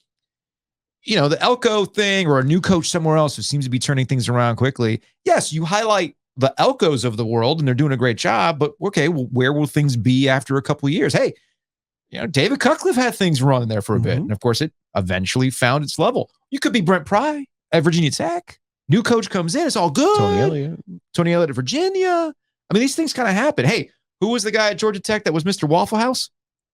[SPEAKER 1] You know, the Elko thing or a new coach somewhere else who seems to be turning things around quickly. Yes, you highlight the Elkos of the world and they're doing a great job, but okay, well, where will things be after a couple of years? Hey, you know, David Cutcliffe had things running there for a bit. And of course, it eventually found its level. You could be Brent Pry at Virginia Tech. New coach comes in. It's all good. Tony Elliott at Virginia. I mean, these things kind of happen. Hey, who was the guy at Georgia Tech that was Mr. Waffle House?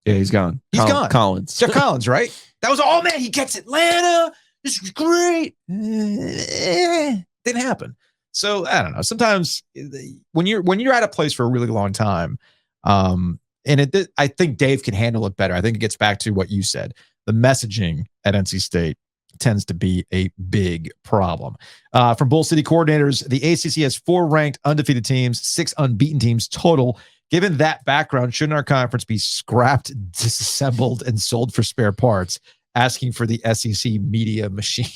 [SPEAKER 2] Yeah, he's gone.
[SPEAKER 1] He's gone.
[SPEAKER 2] Collins.
[SPEAKER 1] Jeff Collins, right? That was, oh, man, he gets Atlanta. This is great. Didn't happen. So, I don't know. Sometimes when you're at a place for a really long time, I think Dave can handle it better. I think it gets back to what you said. The messaging at NC State tends to be a big problem. From Bull City coordinators, the ACC has 4 ranked undefeated teams, 6 unbeaten teams total. Given that background, shouldn't our conference be scrapped, disassembled, and sold for spare parts? Asking for the SEC media machine.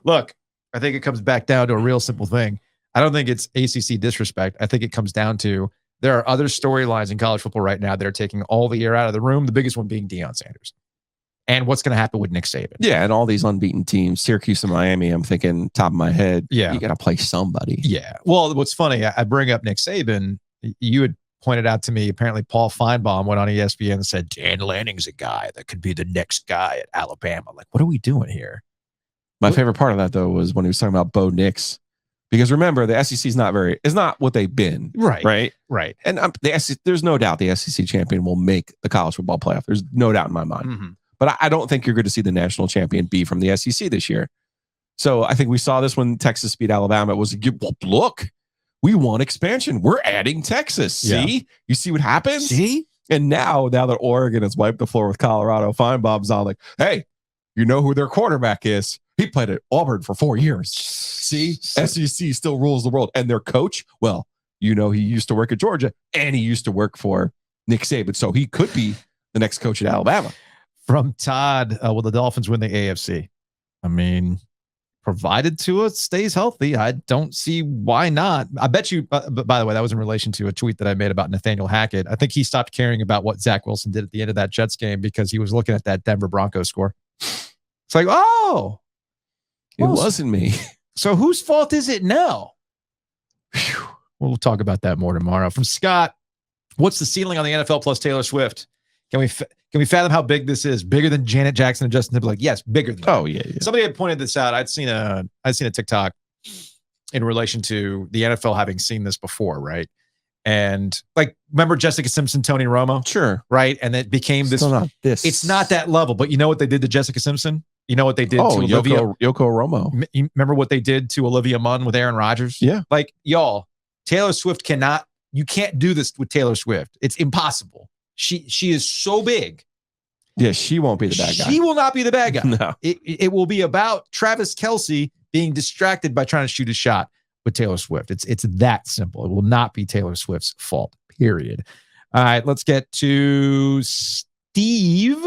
[SPEAKER 1] Look, I think it comes back down to a real simple thing. I don't think it's ACC disrespect. I think it comes down to there are other storylines in college football right now that are taking all the air out of the room, the biggest one being DeionSanders. And what's going to happen with Nick Saban.
[SPEAKER 2] Yeah, and all these unbeaten teams, Syracuse and Miami, I'm thinking top of my head,
[SPEAKER 1] yeah,
[SPEAKER 2] you got to play somebody.
[SPEAKER 1] Yeah. Well, what's funny, I bring up Nick Saban. You had pointed out to me, apparently Paul Feinbaum went on ESPN and said, Dan Lanning's a guy that could be the next guy at Alabama. Like, what are we doing here?
[SPEAKER 2] My favorite part of that, though, was when he was talking about Bo Nix. Because remember, the SEC is not what they've been.
[SPEAKER 1] Right.
[SPEAKER 2] And there's no doubt the SEC champion will make the college football playoff. There's no doubt in my mind. But I don't think you're going to see the national champion be from the SEC this year. So I think we saw this when Texas beat Alabama. It was, look, we won expansion. We're adding Texas. See?
[SPEAKER 1] Yeah.
[SPEAKER 2] You see what happens?
[SPEAKER 1] See?
[SPEAKER 2] And now that Oregon has wiped the floor with Colorado, Feinbaum's on like, hey, you know who their quarterback is? He played at Auburn for 4 years. See? SEC still rules the world. And their coach, well, you know, he used to work at Georgia and he used to work for Nick Saban. So he could be the next coach at Alabama.
[SPEAKER 1] From Todd, will the Dolphins win the AFC? I mean, provided Tua stays healthy, I don't see why not. I bet you, but by the way, that was in relation to a tweet that I made about Nathaniel Hackett. I think he stopped caring about what Zach Wilson did at the end of that Jets game because he was looking at that Denver Broncos score. It's like, oh,
[SPEAKER 2] it wasn't me.
[SPEAKER 1] So whose fault is it now? Whew. We'll talk about that more tomorrow. From Scott, what's the ceiling on the NFL plus Taylor Swift? Can we fathom how big this is? Bigger than Janet Jackson and Justin Timberlake? Yes, bigger than that.
[SPEAKER 2] Oh, yeah.
[SPEAKER 1] Somebody had pointed this out. I'd seen a TikTok. in relation to the NFL having seen this before, right? And like, remember Jessica Simpson, Tony Romo?
[SPEAKER 2] Sure.
[SPEAKER 1] Right. And it became this.
[SPEAKER 2] Still not this.
[SPEAKER 1] It's not that level, but you know what they did to Jessica Simpson? You know what they did to Olivia?
[SPEAKER 2] Yoko Romo.
[SPEAKER 1] You remember what they did to Olivia Munn with Aaron Rodgers?
[SPEAKER 2] Yeah.
[SPEAKER 1] Like, y'all, Taylor Swift you can't do this with Taylor Swift. It's impossible. She is so big.
[SPEAKER 2] Yeah, she won't be the bad guy.
[SPEAKER 1] She will not be the bad guy.
[SPEAKER 2] No.
[SPEAKER 1] It will be about Travis Kelce being distracted by trying to shoot a shot with Taylor Swift. It's that simple. It will not be Taylor Swift's fault, period. All right, let's get to Steve.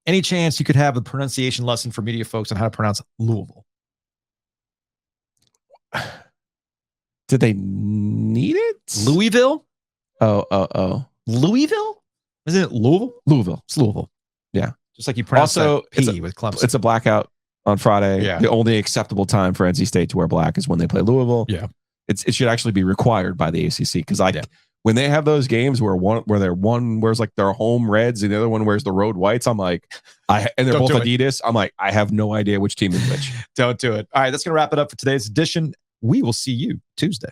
[SPEAKER 1] Any chance you could have a pronunciation lesson for media folks on how to pronounce Louisville?
[SPEAKER 2] Did they need it?
[SPEAKER 1] Louisville?
[SPEAKER 2] Oh.
[SPEAKER 1] Louisville? Isn't it Louisville?
[SPEAKER 2] Louisville.
[SPEAKER 1] It's Louisville.
[SPEAKER 2] Yeah.
[SPEAKER 1] Just like you pronounce
[SPEAKER 2] also,
[SPEAKER 1] P with Clemson.
[SPEAKER 2] It's a blackout on Friday.
[SPEAKER 1] Yeah.
[SPEAKER 2] The only acceptable time for NC State to wear black is when they play Louisville.
[SPEAKER 1] Yeah.
[SPEAKER 2] It should actually be required by the ACC because when they have those games where one wears like their home reds and the other one wears the road whites, I'm like, and they're both Adidas. I'm like, I have no idea which team is which.
[SPEAKER 1] Don't do it. All right, that's gonna wrap it up for today's edition. We will see you Tuesday.